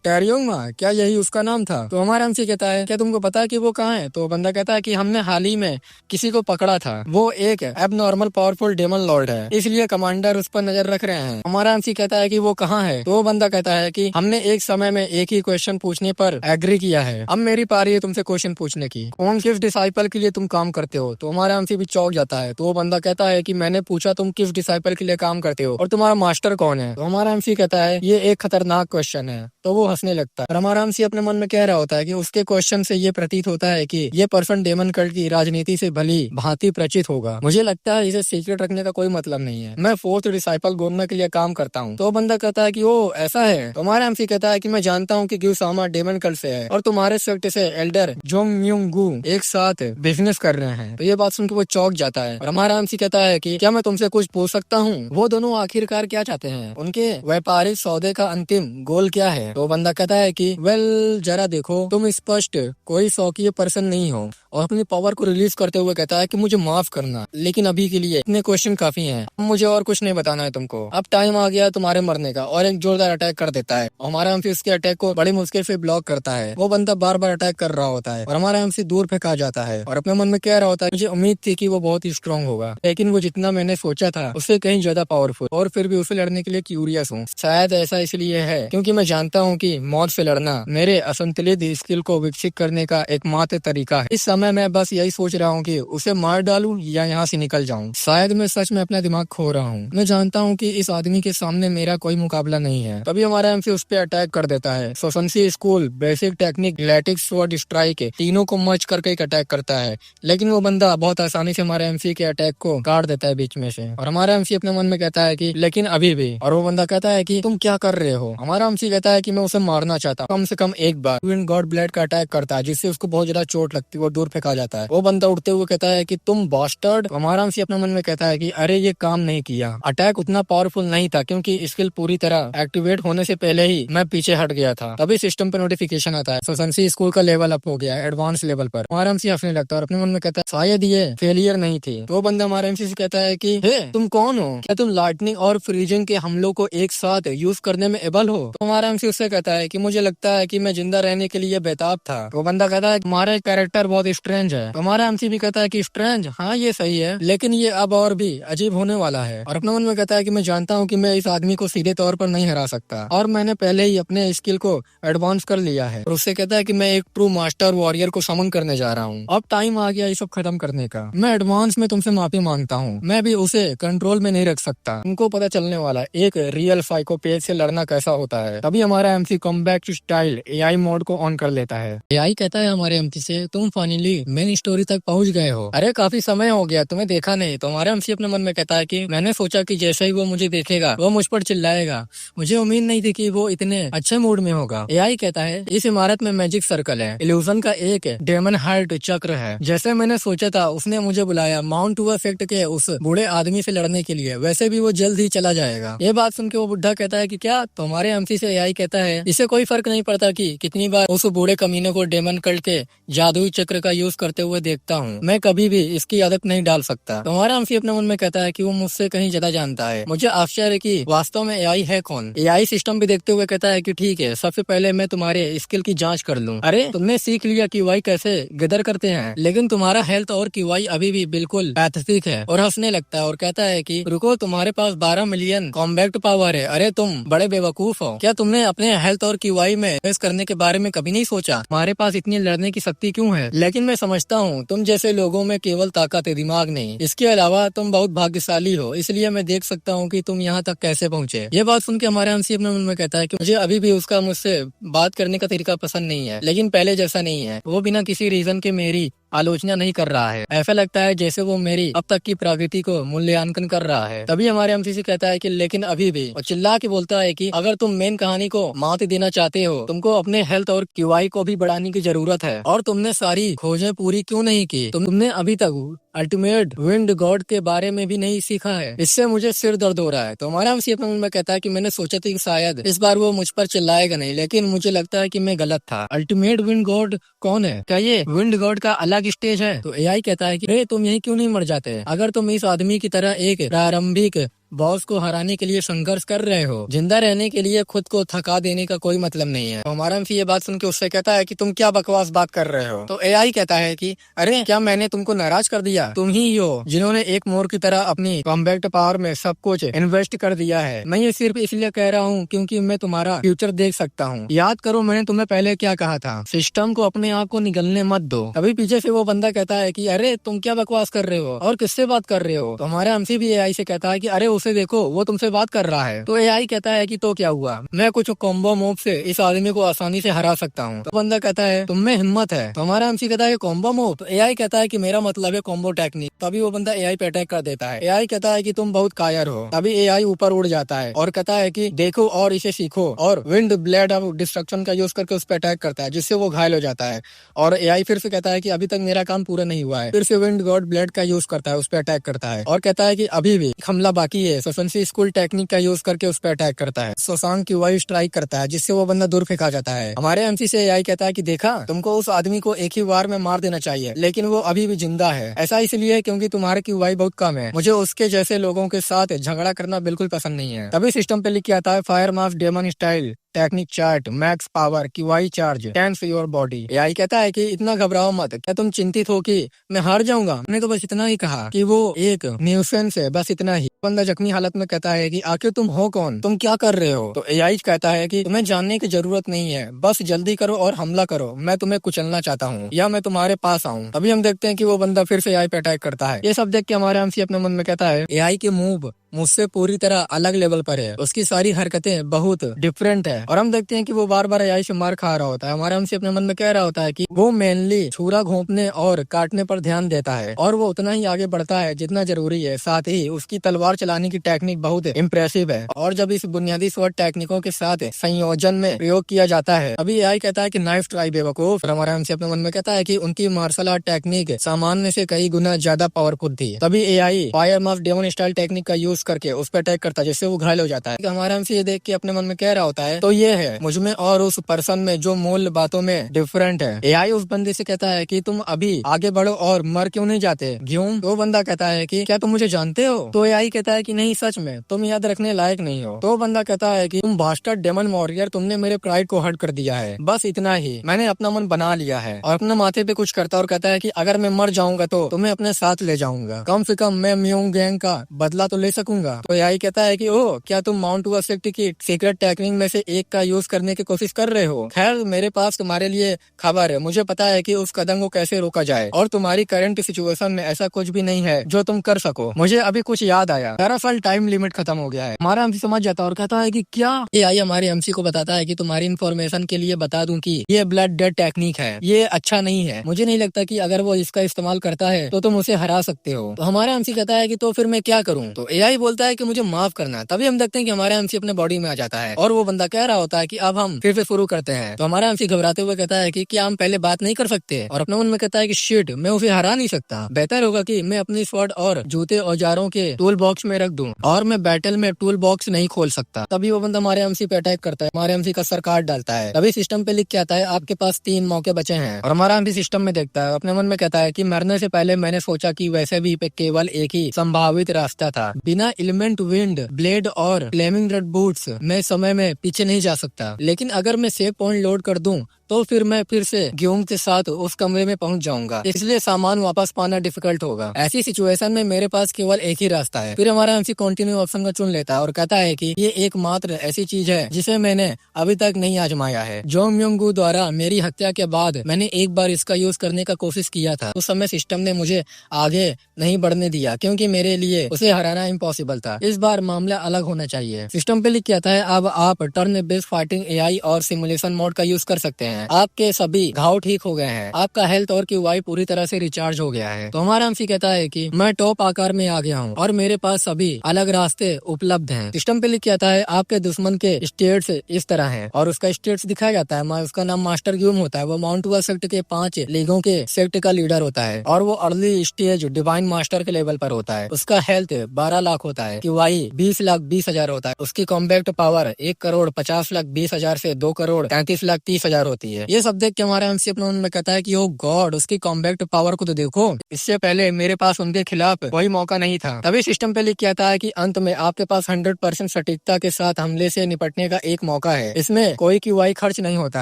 टैरियोंग माँ, क्या यही उसका नाम था? तो हमारा एमसी कहता है क्या तुमको पता है कि वो कहाँ है? तो बंदा कहता है कि हमने हाल ही में किसी को पकड़ा था, वो एक एबनॉर्मल पावरफुल डेमन लॉर्ड है, इसलिए कमांडर उस पर नजर रख रहे हैं। हमारा एमसी कहता है कि वो कहाँ है, तो वो बंदा कहता है कि हमने एक समय में एक ही क्वेश्चन पूछने पर एग्री किया है, अब मेरी पारी है तुमसे क्वेश्चन पूछने की, कौन किस डिसाइपल के लिए तुम काम करते हो। तो हमारा एमसी भी चौंक जाता है। तो वो बंदा कहता है कि मैंने पूछा तुम किस डिसाइपल के लिए काम करते हो और तुम्हारा मास्टर कौन है। तो हमारा एमसी कहता है ये एक खतरनाक क्वेश्चन है। तो वो हंसने लगता है और हमारा एमसी अपने मन में कह रहा होता है कि उसके क्वेश्चन से ये प्रतीत होता है कि ये पर्सन डेमन कल्ट की राजनीति से भली भांति परिचित होगा। मुझे लगता है इसे सीक्रेट रखने का कोई मतलब नहीं है, मैं फोर्थ डिसाइपल गोरमा के लिए काम करता हूँ। तो वो बंदा कहता है कि वो ऐसा है। तो हमारा एमसी कहता है कि मैं जानता हूँ कि ग्यूसामा डेमन कल्ट से है और तुम्हारे सेक्ट से एल्डर जोंग म्यूंग गू एक साथ बिजनेस कर रहे हैं। तो ये बात सुनकर वो चौंक जाता है और हमारा एमसी कहता है कि क्या मैं तुमसे कुछ पूछ सकता हूँ, वो दोनों आखिरकार क्या चाहते हैं, उनके व्यापारिक सौदे का अंतिम गोल क्या है। तो बंदा कहता है कि वेल जरा देखो, तुम स्पष्ट कोई शौकीय पर्सन नहीं हो। और अपनी पावर को रिलीज करते हुए कहता है कि मुझे माफ करना, लेकिन अभी के लिए इतने क्वेश्चन काफी हैं, मुझे और कुछ नहीं बताना है तुमको, अब टाइम आ गया तुम्हारे मरने का। और एक जोरदार अटैक कर देता है। हमारा एमसी उसके अटैक को बड़ी मुश्किल से ब्लॉक करता है। वो बंदा बार बार अटैक कर रहा होता है और हमारा एमसी दूर फेंका जाता है और अपने मन में कह रहा होता है मुझे उम्मीद थी कि वो बहुत ही स्ट्रांग होगा, लेकिन वो जितना मैंने सोचा था उससे कहीं ज्यादा पावरफुल, और फिर भी उसे लड़ने के लिए क्यूरियस हूँ। शायद ऐसा इसलिए है क्योंकि मैं जानता हूँ कि मौत से लड़ना मेरे असंतुलित स्किल को विकसित करने का एकमात्र तरीका है। इस समय मैं बस यही सोच रहा हूँ कि उसे मार डालूं या यहाँ से निकल जाऊं। शायद मैं सच में अपना दिमाग खो रहा हूँ। मैं जानता हूँ कि इस आदमी के सामने मेरा कोई मुकाबला नहीं है। तभी हमारा एमसी उस पर अटैक कर देता है। सोसंसी स्कूल, बेसिक टेक्निक, लैटिक्स स्वॉर्ड स्ट्राइक तीनों को मर्ज करके एक अटैक करता है, लेकिन वो बंदा बहुत आसानी से हमारे एमसी के अटैक को काट देता है बीच में से। और हमारा एमसी अपने मन में कहता है कि लेकिन अभी भी। और वो बंदा कहता है कि तुम क्या कर रहे हो। हमारा एमसी कहता है कि मैं उसे मारना चाहता हूँ, कम से कम एक बार। ट्विन गॉड ब्लेड का अटैक करता है जिससे उसको बहुत ज्यादा चोट लगती है, वो दूर फेंका जाता है। वो बंदा उठते हुए कहता है कि तुम बास्टर्ड। हमारा एमसी अपने मन में कहता है कि अरे ये काम नहीं किया, अटैक उतना पावरफुल नहीं था क्योंकि स्किल पूरी तरह एक्टिवेट होने से पहले ही मैं पीछे हट गया था। तभी सिस्टम पे नोटिफिकेशन आता है सोसंसी स्कूल का लेवल अप हो गया है एडवांस लेवल पर। हमारा एमसी हंसने लगता है और अपने मन में कहता है शायद ये फेलियर नहीं थी। तो वो बंदा हमारा एमसी से कहता है कि हे तुम कौन हो, क्या तुम लाइटनिंग और फ्रीजिंग के हमलों को एक साथ यूज करने में एबल हो। तो हमारा एमसी उससे कहता है कि मुझे लगता है कि मैं जिंदा रहने के लिए बेताब था। तो वो बंदा कहता है तुम्हारा कैरेक्टर बहुत स्ट्रेंज है। तो हमारा एमसी भी कहता है कि स्ट्रेंज, हाँ ये सही है, लेकिन ये अब और भी अजीब होने वाला है। और अपने मन में कहता है कि मैं जानता हूँ कि मैं इस आदमी को सीधे तौर पर नहीं हरा सकता और मैंने पहले ही अपने स्किल को एडवांस कर लिया है। और उससे कहता है कि मैं एक ट्रू मास्टर वॉरियर को समन करने जा रहा हूँ, अब टाइम आ गया ये सब खत्म करने का। मैं एडवांस में तुमसे माफी मांगता हूँ, मैं भी उसे कंट्रोल में नहीं रख सकता। तुमको पता चलने वाला है एक रियल साइकोपैथ से लड़ना कैसा होता है। तभी हमारा MC combat style AI mode को ऑन कर लेता है। एआई कहता है हमारे एमसी से तुम फाइनली मेन स्टोरी तक पहुंच गए हो, अरे काफी समय हो गया तुम्हें देखा नहीं। तो हमारा एमसी अपने मन में कहता है कि मैंने सोचा कि जैसे ही वो मुझे देखेगा वो मुझ पर चिल्लाएगा, मुझे उम्मीद नहीं थी कि वो इतने अच्छे मूड में होगा। एआई कहता है इस इमारत में मैजिक सर्कल है, इल्यूजन का एक डेमन हार्ट चक्र है, जैसे मैंने सोचा था उसने मुझे बुलाया माउंट टू इफेक्ट के उस बूढ़े आदमी से लड़ने के लिए, वैसे भी वो जल्द ही चला जाएगा। ये बात सुन के वो बुढ़ा कहता है कि क्या। तो हमारे एमसी से एआई कहता है इसे कोई फर्क नहीं पड़ता कि कितनी बार उस बूढ़े कमीने को डेमन कल्ट के जादुई चक्र का यूज करते हुए देखता हूँ, मैं कभी भी इसकी आदत नहीं डाल सकता। तो हमारा एमसी अपने मन में कहता है कि वो मुझसे कहीं ज्यादा जानता है। मुझे आश्चर्य है कि वास्तव में एआई है कौन। एआई सिस्टम भी देखते हुए कहता है कि ठीक है, सबसे पहले मैं तुम्हारे स्किल की जांच कर लूं। अरे तुमने सीख लिया क्यूआई कैसे गदर करते हैं, लेकिन तुम्हारा हेल्थ और क्यूआई अभी भी बिल्कुल पैथेटिक है। और हंसने लगता है और कहता है कि रुको, तुम्हारे पास 12 मिलियन कॉम्बैक्ट पावर है। अरे तुम बड़े बेवकूफ हो, क्या तुमने अपने हेल्थ और क्यूआई में इन्वेस्ट करने के बारे में कभी नहीं सोचा। तुम्हारे पास इतनी लड़ने की शक्ति क्यों है। लेकिन मैं समझता हूँ तुम जैसे लोगों में केवल ताकत है, दिमाग नहीं। इसके अलावा तुम बहुत भाग्यशाली हो, इसलिए मैं देख सकता हूँ कि तुम यहाँ तक कैसे पहुँचे। ये बात सुन के हमारे एमसी अपने मन में कहता है कि मुझे अभी भी उसका मुझसे बात करने का तरीका पसंद नहीं है, लेकिन पहले जैसा नहीं है। वो बिना किसी रीजन के मेरी आलोचना नहीं कर रहा है, ऐसा लगता है जैसे वो मेरी अब तक की प्रगति को मूल्यांकन कर रहा है। तभी हमारे एमसीसी कहता है कि लेकिन अभी भी, और चिल्ला के बोलता है कि अगर तुम मेन कहानी को मात देना चाहते हो, तुमको अपने हेल्थ और क्यूआई को भी बढ़ाने की जरूरत है। और तुमने सारी खोजें पूरी क्यों नहीं की। तुमने अभी तक अल्टीमेट विंड गॉड के बारे में भी नहीं सीखा है, इससे मुझे सिर दर्द हो रहा है। तो हमारा एमसी अपने मन में कहता है कि मैंने सोचा था कि शायद इस बार वो मुझ पर चिल्लाएगा नहीं, लेकिन मुझे लगता है कि मैं गलत था। अल्टीमेट विंड गॉड कौन है, क्या ये विंड गॉड का अलग स्टेज है। तो एआई कहता है कि तुम यही क्यों नहीं मर जाते। अगर तुम इस आदमी की तरह एक प्रारंभिक बॉस को हराने के लिए संघर्ष कर रहे हो। जिंदा रहने के लिए खुद को थका देने का कोई मतलब नहीं है। तो हमारा एमसी ये बात सुन के उससे कहता है कि तुम क्या बकवास बात कर रहे हो। तो एआई कहता है कि अरे क्या मैंने तुमको नाराज कर दिया? तुम ही हो जिन्होंने एक मोर की तरह अपनी कॉम्बैक्ट पावर में सब कुछ इन्वेस्ट कर दिया है। मैं ये सिर्फ इसलिए कह रहा हूँ क्योंकि मैं तुम्हारा फ्यूचर देख सकता हूँ। याद करो मैंने तुम्हें पहले क्या कहा था, सिस्टम को अपने आप को निगलने मत दो। अभी पीछे से वो बंदा कहता है कि अरे तुम क्या बकवास कर रहे हो और किससे बात कर रहे हो। तो हमारा एमसी भी एआई से कहता है कि अरे उसे देखो वो तुमसे बात कर रहा है। तो एआई कहता है कि तो क्या हुआ, मैं कुछ कॉम्बो मूव से इस आदमी को आसानी से हरा सकता हूँ। तो बंदा कहता है तुम में हिम्मत है। तो हमारा एमसी कहता है कॉम्बो मूव। तो एआई कहता है कि मेरा मतलब है कॉम्बो टेक्निक। तभी वो बंदा एआई पे अटैक कर देता है। एआई कहता है कि तुम बहुत कायर हो। तभी एआई ऊपर उड़ जाता है और कहता है कि देखो और इसे सीखो, और विंड ब्लेड ऑफ डिस्ट्रक्शन का यूज करके उस पर अटैक करता है जिससे वो घायल हो जाता है। और एआई फिर से कहता है कि अभी तक मेरा काम पूरा नहीं हुआ है। फिर से विंड गॉड ब्लेड का यूज करता है, उस पर अटैक करता है और कहता है कि अभी भी हमला बाकी है। सोशंसी स्कूल टेक्निक का यूज करके उस पर अटैक करता है। सोसांग की वायु स्ट्राइक करता है जिससे वो बंदा दूर फेंका जाता है। हमारे एमसी से एआई कहता है कि देखा, तुमको उस आदमी को एक ही बार में मार देना चाहिए, लेकिन वो अभी भी जिंदा है। ऐसा इसलिए क्योंकि तुम्हारे क्यूआई बहुत कम है। मुझे उसके जैसे लोगों के साथ झगड़ा करना बिल्कुल पसंद नहीं है। तभी सिस्टम पे लिख के आता है fire mass demon style technique chart max power Q I charge tense your body. AI कहता है कि इतना घबराओ मत, क्या तुम चिंतित हो कि मैं हार जाऊंगा? मैंने तो बस इतना ही कहा कि वो एक न्यूसेंस है, बस इतना ही। बंदा जख्मी हालत में कहता है कि आखिर तुम हो कौन, तुम क्या कर रहे हो? तो एआई कहता है कि तुम्हें जानने की जरूरत नहीं है, बस जल्दी करो और हमला करो, मैं तुम्हें कुचलना चाहता हूँ या मैं तुम्हारे पास आऊँ। अभी हम देखते हैं कि वो बंदा फिर से एआई पे अटैक करता है। ये सब देख के हमारे एमसी अपने मन में कहता है एआई के मूव मुझसे पूरी तरह अलग लेवल पर है, उसकी सारी हरकतें बहुत डिफरेंट है। और हम देखते हैं कि वो बार बार एआई से मार खा रहा होता है। हमारा हमसे अपने मन में कह रहा होता है कि वो मेनली छुरा घोंपने और काटने पर ध्यान देता है और वो उतना ही आगे बढ़ता है जितना जरूरी है। साथ ही उसकी तलवार चलाने की टेक्निक बहुत इम्प्रेसिव है और जब इस बुनियादी स्वॉट टेक्निकों के साथ संयोजन में प्रयोग किया जाता है अभी एआई कहता है कि नाइफ ट्राई बेवकूफ। हमारा हमसे अपने मन में कहता है कि उनकी मार्शल आर्ट टेक्निक सामान्य से कई गुना ज्यादा पावरफुल थी। तभी AI fire mass demon style technique का यूज करके उस पर अटैक करता है जिससे वो घायल हो जाता है। हमारा हमसे ये देख के अपने मन में कह रहा होता है तो ये है मुझ में और उस पर्सन में जो मूल बातों में डिफरेंट है। एआई उस बंदे से कहता है कि तुम अभी आगे बढ़ो और मर क्यों नहीं जाते? क्यों? तो बंदा कहता है कि क्या तुम मुझे जानते हो? तो एआई कहता है कि नहीं, सच में तुम याद रखने लायक नहीं हो। तो बंदा कहता है कि तुम बास्टर्ड डेमन वॉरियर, तुमने मेरे प्राइड को हर्ट कर दिया है, बस इतना ही, मैंने अपना मन बना लिया है। और अपने माथे पे कुछ करता और कहता है कि अगर मैं मर जाऊंगा तो तुम्हें अपने साथ ले जाऊंगा, कम से कम मैं म्यूंग गैंग का बदला तो ले सकूंगा। तो एआई कहता है कि ओह, क्या तुम माउंट वर्सिटी की सीक्रेट टेक्निक में से एक का यूज करने की कोशिश कर रहे हो? खैर मेरे पास तुम्हारे लिए खबर है, मुझे पता है कि उस कदम को कैसे रोका जाए और तुम्हारी करंट सिचुएशन में ऐसा कुछ भी नहीं है जो तुम कर सको। मुझे अभी कुछ याद आया, दरअसल टाइम लिमिट खत्म हो गया है। हमारा एमसी समझ जाता है और कहता है कि क्या? एआई हमारे एमसी को बताता है कि तुम्हारी इन्फॉर्मेशन के लिए बता दूं कि ये ब्लड डेड टेक्निक है, ये अच्छा नहीं है। मुझे नहीं लगता कि अगर वो इसका इस्तेमाल करता है तो तुम उसे हरा सकते हो। तो हमारा एमसी कहता है कि तो फिर मैं क्या करूं? तो एआई बोलता है कि मुझे माफ करना। तभी हम देखते हैं कि हमारा एमसी अपने बॉडी में आ जाता है और वो बंदा कह रहा होता है कि अब हम फिर से शुरू करते हैं। तो हमारा एमसी घबराते हुए कहता है कि क्या हम पहले बात नहीं कर सकते? और अपने मन में कहता है कि शिट, मैं उसे हरा नहीं सकता, बेहतर होगा कि मैं अपनी स्वॉर्ड और जूते औजारों के टूल बॉक्स में रख दूं और मैं बैटल में टूल बॉक्स नहीं खोल सकता। तभी वो बंदा हमारे एमसी पे अटैक करता है, हमारे एमसी का सर काट डालता है। तभी सिस्टम पे लिख के आता है आपके पास 3 मौके बचे हैं। और हमारा एमसी सिस्टम में देखता है, अपने मन में कहता है कि मरने से पहले मैंने सोचा कि वैसे भी पे केवल एक ही संभावित रास्ता था, बिना एलिमेंट विंड ब्लेड और फ्लेमिंग रेड बूट्स मैं समय में पीछे नहीं जा सकता। लेकिन अगर मैं सेव पॉइंट लोड कर दूं तो फिर मैं फिर से ग्यूम के साथ उस कमरे में पहुंच जाऊंगा, इसलिए सामान वापस पाना डिफिकल्ट होगा। ऐसी सिचुएशन में मेरे पास केवल एक ही रास्ता है। फिर हमारा एमसी कंटिन्यू ऑप्शन का चुन लेता है और कहता है कि ये एकमात्र ऐसी चीज है जिसे मैंने अभी तक नहीं आजमाया है। जो म्योंगू द्वारा मेरी हत्या के बाद मैंने एक बार इसका यूज करने का कोशिश किया था, उस समय सिस्टम ने मुझे आगे नहीं बढ़ने दिया क्योंकि मेरे लिए उसे हराना इम्पॉसिबल था। इस बार मामला अलग होना चाहिए। सिस्टम पे लिख के आता है अब आप टर्न बेस्ड फाइटिंग एआई और सिमुलेशन मोड का यूज कर सकते हैं। आपके सभी घाव ठीक हो गए हैं, आपका हेल्थ और क्यूआई पूरी तरह से रिचार्ज हो गया है। तो हमारा एमसी कहता है कि मैं टॉप आकार में आ गया हूँ और मेरे पास सभी अलग रास्ते उपलब्ध हैं। सिस्टम पे लिख के आता है आपके दुश्मन के स्टेट्स इस तरह हैं और उसका स्टेट्स दिखाया जाता है। उसका नाम मास्टर ग्यूम होता है। वो माउंट वा सेक्ट के 5 लीगों के सेक्ट का लीडर होता है और वो अर्ली स्टेज डिवाइन मास्टर के लेवल पर होता है। उसका हेल्थ 12 लाख होता है, क्यूआई 20,20,000 होता है। उसकी कॉम्बैक्ट पावर 1,50,20,000 से 2,33,30,000 होती है। जाती है। ये सब देख के हमारा एमसी अपने मन में कहता है कि ओ गॉड, उसकी कॉम्बैक्ट पावर को तो देखो, इससे पहले मेरे पास उनके खिलाफ कोई मौका नहीं था। तभी सिस्टम पे लिख के आता है कि अंत में आपके पास 100% सटीकता के साथ हमले से निपटने का एक मौका है। इसमें कोई QI खर्च नहीं होता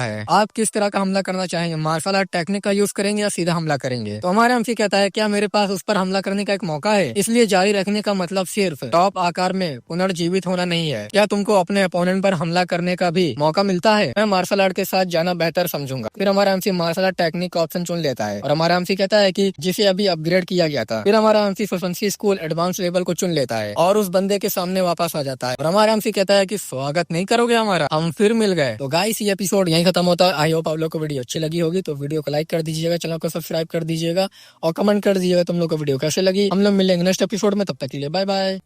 है। आप किस तरह का हमला करना चाहेंगे, मार्शल आर्ट टेक्निक का यूज करेंगे या सीधा हमला करेंगे? तो हमारा एमसी कहता है क्या मेरे पास उस पर हमला करने का एक मौका है, इसलिए जारी रखने का मतलब सिर्फ टॉप आकार में पुनर्जीवित होना नहीं है। क्या तुमको अपने अपोनेंट पर हमला करने का भी मौका मिलता है? मैं मार्शल आर्ट के साथ जाना बेहतर समझूंगा। फिर हमारा एमसी मार्शल आर्ट टेक्निक का ऑप्शन चुन लेता है और हमारा एमसी कहता है कि जिसे अभी अपग्रेड किया गया था। फिर हमारा एमसी फंसी स्कूल एडवांस लेवल को चुन लेता है और उस बंदे के सामने वापस आ जाता है और हमारा एमसी कहता है कि स्वागत नहीं करोगे हमारा, हम फिर मिल गए। तो गाइस ये एपिसोड यहीं खत्म होता है। आई होप आप लोग को वीडियो अच्छी लगी होगी, तो वीडियो को लाइक कर दीजिएगा, चैनल को सब्सक्राइब कर दीजिएगा और कमेंट कर दीजिएगा तुम लोग को वीडियो कैसे लगी। हम लोग मिलेंगे नेक्स्ट एपिसोड में, तब तक के लिए बाय बाय।